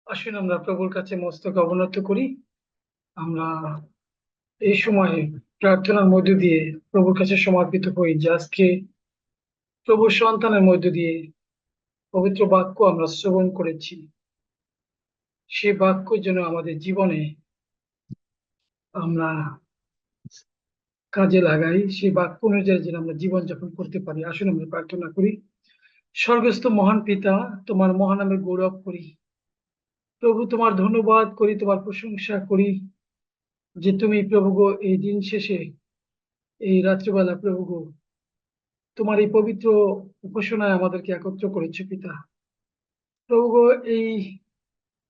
আসুন আমরা প্রভুর কাছে মস্তক অবনত করি। আমরা এই সময়ে প্রার্থনার মধ্য দিয়ে প্রভুর কাছে সমর্পিত হই যে আজকে প্রভুর সন্তানের মধ্য দিয়ে পবিত্র বাক্য আমরা শ্রবণ করেছি, সে বাক্য যেন আমাদের জীবনে আমরা কাজে লাগাই, সেই বাক্য অনুযায়ী যেন আমরা জীবনযাপন করতে পারি। আসুন আমরা প্রার্থনা করি। স্বর্গস্থ মহান পিতা, তোমার মহানামে গৌরব করি প্রভু, তোমার ধন্যবাদ করি, তোমার প্রশংসা করি যে তুমি প্রভু গো এই দিন শেষে এই রাত্রিবেলা প্রভু গো তোমার এই পবিত্র উপাসনায় আমাদেরকে একত্র করেছো পিতা। প্রভু গো এই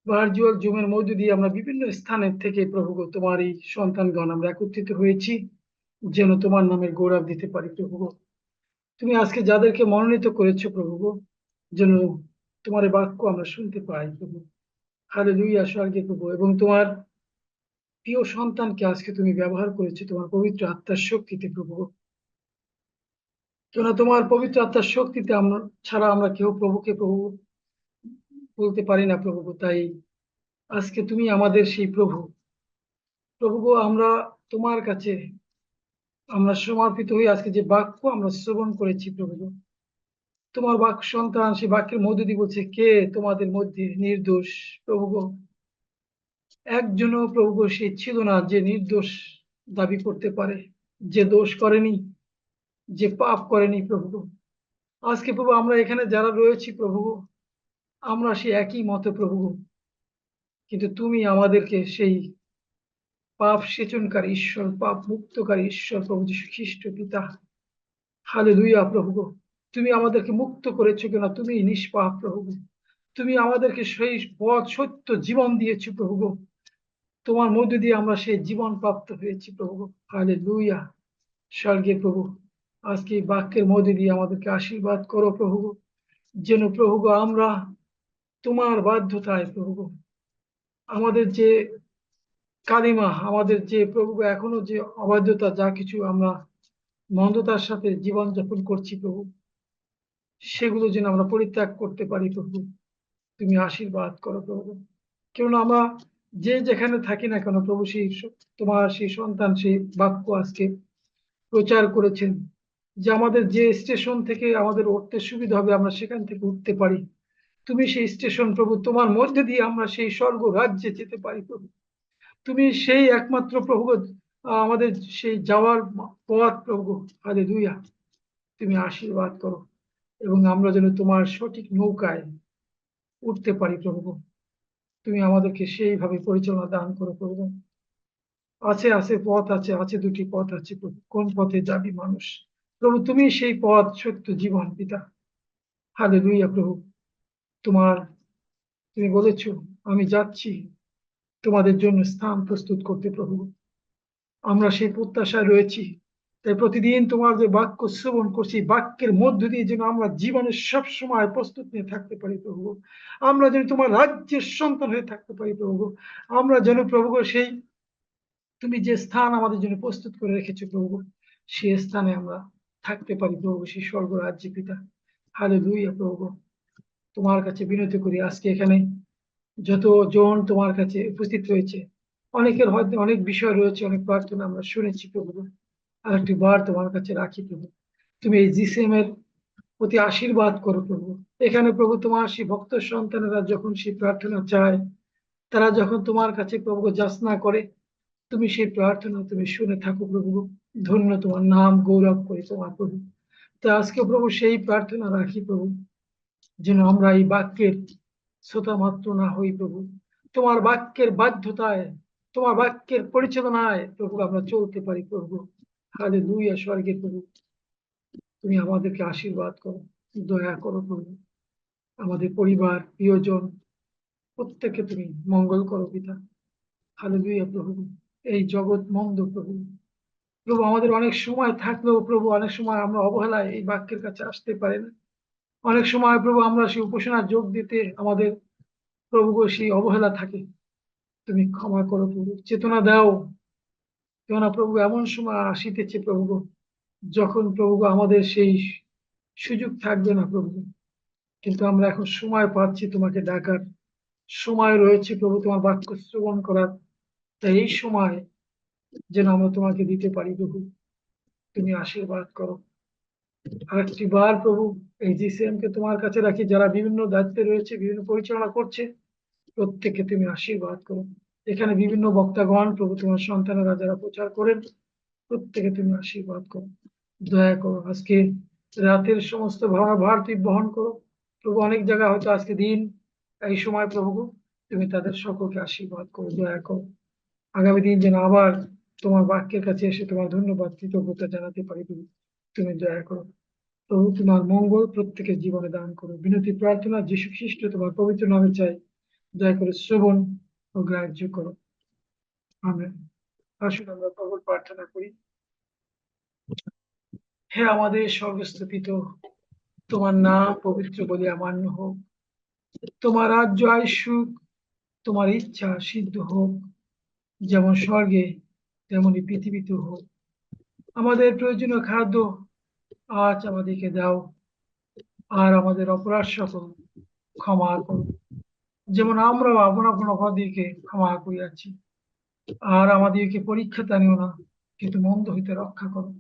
ভার্চুয়াল জুমের মধ্য দিয়ে আমরা বিভিন্ন স্থানের থেকে প্রভু গো তোমার এই সন্তানগণ আমরা একত্রিত হয়েছি যেন তোমার নামের গৌরব দিতে পারি প্রভু গো। তুমি আজকে যাদেরকে মনোনীত করেছো প্রভু গো, যেন তোমার এই বাক্য আমরা শুনতে পাই প্রভু। হালেলুয়া স্বর্গে প্রভু, এবং তোমার প্রিয় সন্তানকে আজকে তুমি ব্যবহার করেছো তোমার পবিত্র আত্মার শক্তিতে প্রভু। কেন তোমার পবিত্র আত্মার শক্তিতে আমরা ছাড়া আমরা কেউ প্রভুকে প্রভু বলতে পারি না প্রভু। তাই আজকে তুমি আমাদের সেই প্রভু। প্রভু গো, আমরা তোমার কাছে আমরা সমর্পিত হই। আজকে যে বাক্য আমরা শ্রবণ করেছি প্রভু গো, তোমার বাক্য সন্তান সেই বাক্যের মধ্য দিয়ে বলছে, কে তোমাদের মধ্যে নির্দোষ প্রভু গো। একজনও প্রভু গো সে ছিল না যে নির্দোষ দাবি করতে পারে, যে দোষ করেনি, যে পাপ করেনি প্রভু গো। আজকে প্রভু আমরা এখানে যারা রয়েছি প্রভু গো, আমরা সেই একই মতে প্রভু গো, কিন্তু তুমি আমাদেরকে সেই পাপ সেচনকারী ঈশ্বর, পাপ মুক্তকারী ঈশ্বর প্রভু যীশু খ্রিস্ট পিতা। হালেলুয়া প্রভু গো, তুমি আমাদেরকে মুক্ত করেছো কিনা, তুমি নিষ্পাপ প্রভু। তুমি আমাদেরকে সেই পথ সত্য জীবন দিয়েছো প্রভু গো। তোমার মধ্য দিয়ে আমরা সেই জীবন প্রাপ্ত হয়েছি প্রভু গো। হালেলুয়া। স্বর্গের প্রভু, আজকে এই বাক্যের মধ্যে দিয়ে আমাদেরকে আশীর্বাদ করো প্রভু গো। যেন প্রভু গো আমরা তোমার বাধ্যতায় প্রভু গো, আমাদের যে কালিমা, আমাদের যে প্রভু গো এখনো যে অবাধ্যতা, যা কিছু আমরা মন্দতার সাথে জীবন যাপন করছি প্রভু, সেগুলো যেন আমরা পরিত্যাগ করতে পারি প্রভু। তুমি আশীর্বাদ করো প্রভু। কেননা আমরা যে যেখানে থাকি না কেন প্রভু, সেই তোমার সেই সন্তান সেই বাক্য আজকে প্রচার করেছেন যে আমাদের যে স্টেশন থেকে আমাদের উঠতে সুবিধা হবে আমরা সেখান থেকে উঠতে পারি। তুমি সেই স্টেশন প্রভু, তোমার মধ্যে দিয়ে আমরা সেই স্বর্গ রাজ্যে যেতে পারি প্রভু। তুমি সেই একমাত্র প্রভু আমাদের সেই যাওয়ার পথ প্রভু। হালেলুয়া। তুমি আশীর্বাদ করো এবং আমরা যেন তোমার সঠিক নৌকায় উঠতে পারি প্রভু। তুমি আমাদেরকে সেইভাবে পরিচালনা দান করো প্রভু। আছে আছে পথ আছে, আছে দুটি পথ আছে প্রভু, কোন পথে যাবি মানুষ? প্রভু তুমি সেই পথ সত্য জীবন পিতা। হালেলুয়া প্রভু। তুমি বলেছো আমি যাচ্ছি তোমাদের জন্য স্থান প্রস্তুত করতে প্রভু। আমরা সেই প্রত্যাশায় রয়েছি। তাই প্রতিদিন তোমার যে বাক্য শ্রবণ করছি, বাক্যের মধ্য দিয়ে যেন আমরা জীবনের সব সময় প্রস্তুত নিয়ে থাকতে পারি প্রভু। আমরা যেন তোমার রাজ্যের সন্তান হয়ে থাকতে পারি প্রভু। আমরা যেন প্রভু সেই তুমি যে স্থান আমাদের জন্য প্রস্তুত করে রেখেছো প্রভু, সেই স্থানে আমরা থাকতে পারি প্রভু, সেই স্বর্গ রাজ্যে পিতা। হালেলুয়া প্রভু। তোমার কাছে বিনতি করি আজকে এখানে যতজন তোমার কাছে উপস্থিত রয়েছে, অনেকের হয়তো অনেক বিষয় রয়েছে, অনেক প্রার্থনা আমরা শুনেছি প্রভু। আর একটি বার তোমার কাছে রাখি প্রভু। তুমি এই জিসিএম এর প্রতি আশীর্বাদ করো প্রভু। এখানে প্রভু তোমার সেই ভক্ত সন্তানেরা যখন সেই প্রার্থনা চায়, তারা যখন তোমার কাছে প্রভু যাচনা করে, তুমি সেই প্রার্থনা তুমি শুনে থাকো প্রভু। ধন্য তোমার নাম, গৌরব করি তোমার প্রভু। তা আজকে প্রভু সেই প্রার্থনা রাখি প্রভু, যেন আমরা এই বাক্যের শ্রোতা মাত্র না হই প্রভু। তোমার বাক্যের বাধ্যতায়, তোমার বাক্যের পরিচালনায় প্রভু আমরা চলতে পারি প্রভু। হালেলুয়া। স্বর্গের প্রভু, তুমি আমাদেরকে আশীর্বাদ করো, দয়া করো প্রভু। আমাদের পরিবার, প্রিয়জন প্রত্যেককে তুমি মঙ্গল করো পিতা। হালেলুয়া প্রভু। এই জগৎ মন্দ প্রভু। প্রভু আমাদের অনেক সময় থাকলেও প্রভু অনেক সময় আমরা অবহেলায় এই বাক্যের কাছে আসতে পারি না। অনেক সময় প্রভু আমরা সেই উপাসনা যোগ দিতে আমাদের প্রভু সেই অবহেলা থাকে। তুমি ক্ষমা করো প্রভু, চেতনা দাও। কেননা প্রভু এমন সময় আসিতেছে প্রভু যখন প্রভু আমাদের সেই সুযোগ থাকবে না প্রভু। কিন্তু আমরা এখন সময় পাচ্ছি তোমাকে ডাকার, সময় রয়েছে প্রভু তোমার বাক্য শ্রবণ করার। তাই এই সময় যেন আমরা তোমাকে দিতে পারি প্রভু। তুমি আশীর্বাদ করো। আরেকটি বার প্রভু এই জিসিএম কে তোমার কাছে রাখি, যারা বিভিন্ন দায়িত্বে রয়েছে, বিভিন্ন পরিচালনা করছে, প্রত্যেককে তুমি আশীর্বাদ করো। এখানে বিভিন্ন বক্তাগণ প্রভু তোমার সন্তানেরা যারা প্রচার করেন, প্রত্যেকে তুমি আশীর্বাদ করো, দয়া করো। আজকে রাতের সমস্ত ভার তুমি বহন করো প্রভু। অনেক জায়গায় হয়তো আজকে দিন এই সময় প্রভু তুমি তাদের সকলকে আশীর্বাদ করো, দয়া করো। আগামী দিন যেন আবার তোমার বাক্যের কাছে এসে তোমার ধন্যবাদ কৃতজ্ঞতা জানাতে পারি প্রভু। তুমি দয়া করো প্রভু। তোমার মঙ্গল প্রত্যেকের জীবনে দান করো। বিনতি প্রার্থনা যীশু খ্রিস্ট তোমার পবিত্র নামে চাই, দয়া করে শ্রবণ ও গ্রাহ্য করো। আমেন। আসুন আমরা প্রভুর প্রার্থনা করি। হে আমাদের স্বর্গস্থ পিতা, তোমার নাম পবিত্র বলিয়া মান্য হোক। তোমার রাজ্য আইসুক, তোমার ইচ্ছা সিদ্ধ হোক, যেমন স্বর্গে তেমনি পৃথিবীতে হোক। আমাদের প্রয়োজনীয় খাদ্য আজ আমাদেরকে দাও, আর আমাদের অপরাধ সকল ক্ষমা করো, যেমন আমরাও আপন অপরাধীকে ক্ষমা করিয়াছি। আর আমাদেরকে পরীক্ষাতে আনিও না, কিন্তু মন্দ হইতে রক্ষা করো।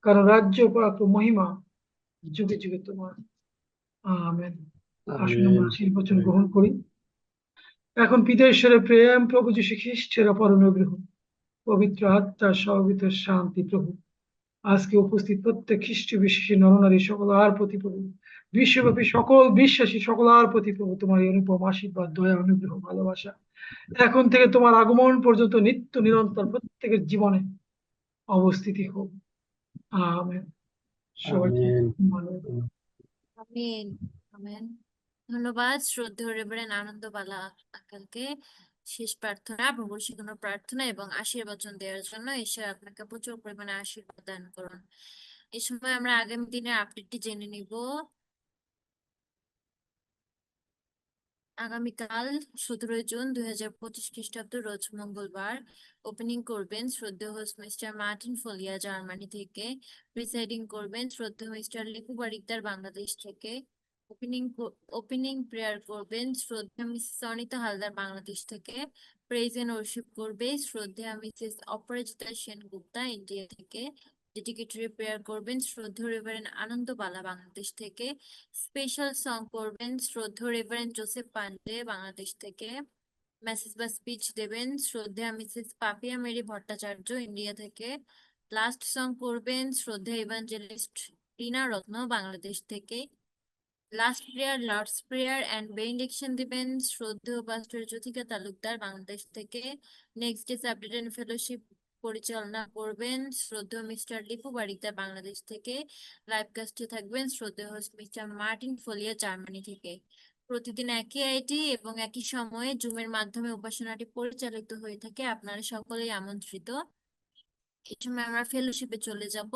কারণ রাজ্য, পরাক্রম, মহিমা যুগে যুগে তোমার। আমেন। আসুন আমরা আশীর্বচন গ্রহণ করি। এখন পিতা ঈশ্বরের প্রেম, প্রভু যীশু খ্রিস্টের অপার অনুগ্রহ, পবিত্র আত্মার সমবেত শান্তি প্রভু আজকে উপস্থিত প্রত্যেক খ্রিস্ট বিশ্বাসী নরনারী সকল আর প্রতি প্রভু, বিশ্বব্যাপী সকল বিশ্বাসী সকল আর প্রতি প্রভু তোমার এই অনুপম আশীর্বাদ, দয়া, অনুগ্রহ, ভালোবাসা এখন থেকে তোমার আগমন পর্যন্ত নিত্য নিরন্তর প্রত্যেকের জীবনে অবস্থিতি হোক। আমেন। সবাইকে আমিন। আমেন। ধন্যবাদ শ্রদ্ধেয় রেভারেন্ড আনন্দ বালা আঙ্কেলকে শেষ প্রার্থনা, প্রভুর শেখানো প্রার্থনা এবং আশীর্বাদ দেওয়ার জন্য। ঈশ্বর আপনাকে প্রচুর পরিমাণে আশীর্বাদ দান করুন। এই সময় আমরা আগামী দিনের আপডেটটি জেনে নিব। আগামীকাল 17 জুন 2025 খ্রিস্টাব্দ রোজ মঙ্গলবার ওপেনিং করবেন শ্রদ্ধেয় হোস্ট মিস্টার মার্টিন ফলিয়া জার্মানি থেকে। প্রিসাইডিং করবেন শ্রদ্ধেয় মিস্টার লিপু বারিকদার বাংলাদেশ থেকে। ওপেনিং প্রেয়ার করবেন শ্রদ্ধেয় মিসেস অনিতা হালদার বাংলাদেশ থেকে। প্রেজ এন্ড ওয়ার্শিপ করবে শ্রদ্ধেয় মিসেস অপরাজিতা সেনগুপ্তা ইন্ডিয়া থেকে। ডেডিকেটরি প্রেয়ার করবেন শ্রদ্ধেয় রেভারেন্ড আনন্দ বালা বাংলাদেশ থেকে। স্পেশাল সং করবেন শ্রদ্ধেয় রেভারেন্ড জোসেফ পান্ডে বাংলাদেশ থেকে। মেসেজ বা স্পিচ দেবেন শ্রদ্ধেয় Mrs Papia Mary Bhattacharya India থেকে। লাস্ট সং করবেন শ্রদ্ধেয় ইভাঞ্জেলিস্ট টিনা রত্ন বাংলাদেশ থেকে। Last prayer, Lord's prayer and benediction দিবেন শ্রদ্ধেয় পাস্টর জ্যোতিকা তালুকদার বাংলাদেশ থেকে। Next day update and fellowship পরিচালনা করবেন শ্রদ্ধেয় মিস্টার লিপু বারিকদার বাংলাদেশ থেকে। লাইভ কাস্টে থাকবেন শ্রদ্ধেয় হোস্ট মিস্টার মার্টিন ফলিয়া জার্মানি থেকে। প্রতিদিন একই আইডি এবং একই সময়ে জুমের মাধ্যমে উপাসনাটি পরিচালিত হয়ে থাকে। আপনারা সকলেই আমন্ত্রিত। এই সময় আমরা ফেলোশিপে চলে যাব।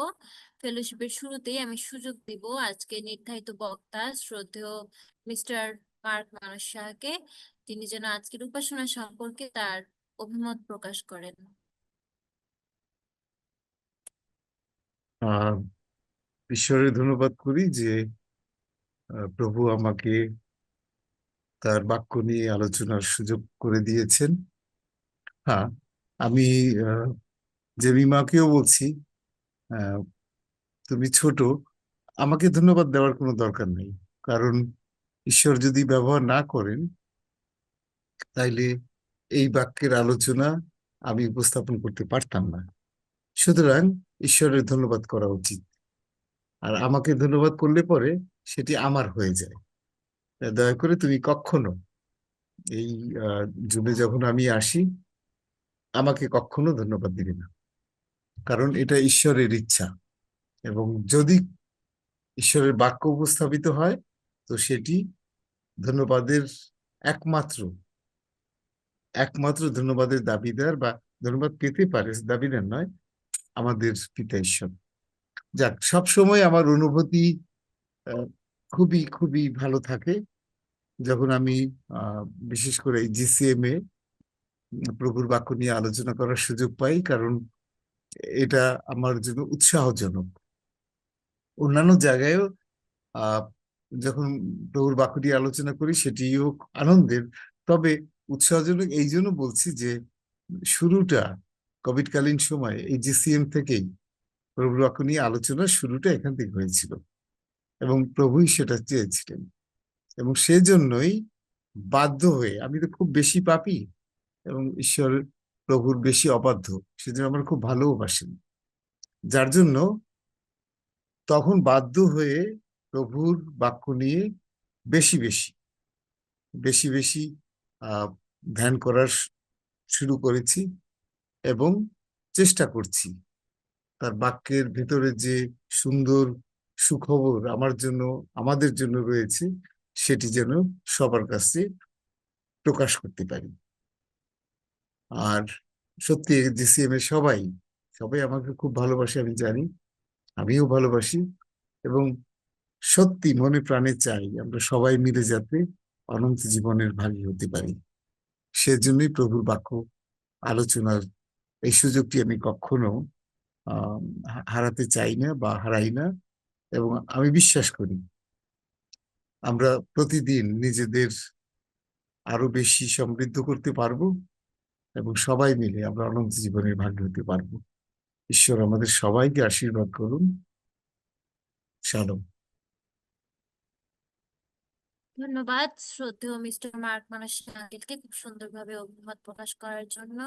ফেলোশিপের শুরুতেই আমি সুযোগ দিব আজকে নির্ধারিত বক্তা শ্রদ্ধেয় মিস্টার মার্ক মানস সাহাকে, তিনি যেন আজকের উপাসনা সম্পর্কে তার অভিমত প্রকাশ করেন। আহ ঈশ্বরের ধন্যবাদ করি যে প্রভু আমাকে তার বাক্য নিয়ে আলোচনার সুযোগ করে দিয়েছেন। হ্যাঁ, আমি জেমিমাকেও বলছি, তুমি ছোট, আমাকে ধন্যবাদ দেওয়ার কোনো দরকার নেই, কারণ ঈশ্বর যদি ব্যবহার না করেন তাইলে এই বাক্যের আলোচনা আমি উপস্থাপন করতে পারতাম না। সুতরাং ঈশ্বরের ধন্যবাদ করা উচিত, আর আমাকে ধন্যবাদ করলে পরে সেটি আমার হয়ে যায়। দয়া করে তুমি কখনো এই জুনে যখন আমি আসি আমাকে কখনো ধন্যবাদ দিবে না, কারণ এটা ঈশ্বরের ইচ্ছা। এবং যদি ঈশ্বরের বাক্য উপস্থাপিত হয় তো সেটি ধন্যবাদের একমাত্র ধন্যবাদের দাবিদার বা ধন্যবাদ পেতে পারে, দাবিদার নয়, আমাদের পিতা ঈশ্বর। যাক, সবসময় আমার অনুভূতি খুবই খুবই ভালো থাকে যখন আমি বিশেষ করে এই জিসিএম এ প্রভুর বাক্য নিয়ে আলোচনা করার সুযোগ পাই, কারণ এটা আমার জন্য উৎসাহজনক। অন্যান্য জায়গায়ও যখন প্রভুর বাক্য নিয়ে আলোচনা করি সেটিও আনন্দের, তবে উৎসাহজনক এই জন্য বলছি যে শুরুটা কোভিডকালীন সময়ে এই জিসিএম থেকেই প্রভুর বাক্য নিয়ে আলোচনার শুরুটা এখান থেকে হয়েছিল এবং প্রভুই সেটা চেয়েছিলেন। এবং সেজন্যই বাধ্য হয়ে, আমি তো খুব বেশি পাপী এবং ঈশ্বর প্রভুর বেশি অবাধ্য, সেজন্য আমার খুব ভালোবাসেন, যার জন্য তখন বাধ্য হয়ে প্রভুর বাক্য নিয়ে বেশি বেশি ধ্যান করার শুরু করেছি এবং চেষ্টা করছি তার বাক্যের ভিতরে যে সুন্দর সুখবর আমাদের জন্য রয়েছে সেটি যেন সবার কাছে প্রকাশ করতে পারি। আর সত্যি জিসিএম এর সবাই আমাকে খুব ভালোবাসে, আমি জানি, আমিও ভালোবাসি, এবং সত্যি মনে প্রাণে চাই আমরা সবাই মিলে যাতে অনন্ত জীবনের ভাগী হতে পারি। সেজন্যই প্রভুর বাক্য আলোচনার এই সুযোগটি আমি কখনো হারাতে চাই না বা হারাই না। এবং আমি বিশ্বাস করি আমরা প্রতিদিন নিজেদের আরো বেশি সমৃদ্ধ করতে পারবো এবং সবাই মিলে আমরা অনন্ত জীবনের ভাগী হতে পারবো। ঈশ্বর আমাদের সবাইকে আশীর্বাদ করুন। শালোম। ধন্যবাদ শ্রদ্ধেয় মিস্টার মার্ক মানস আঙ্কেলকে খুব সুন্দরভাবে অভিমত প্রকাশ করার জন্য।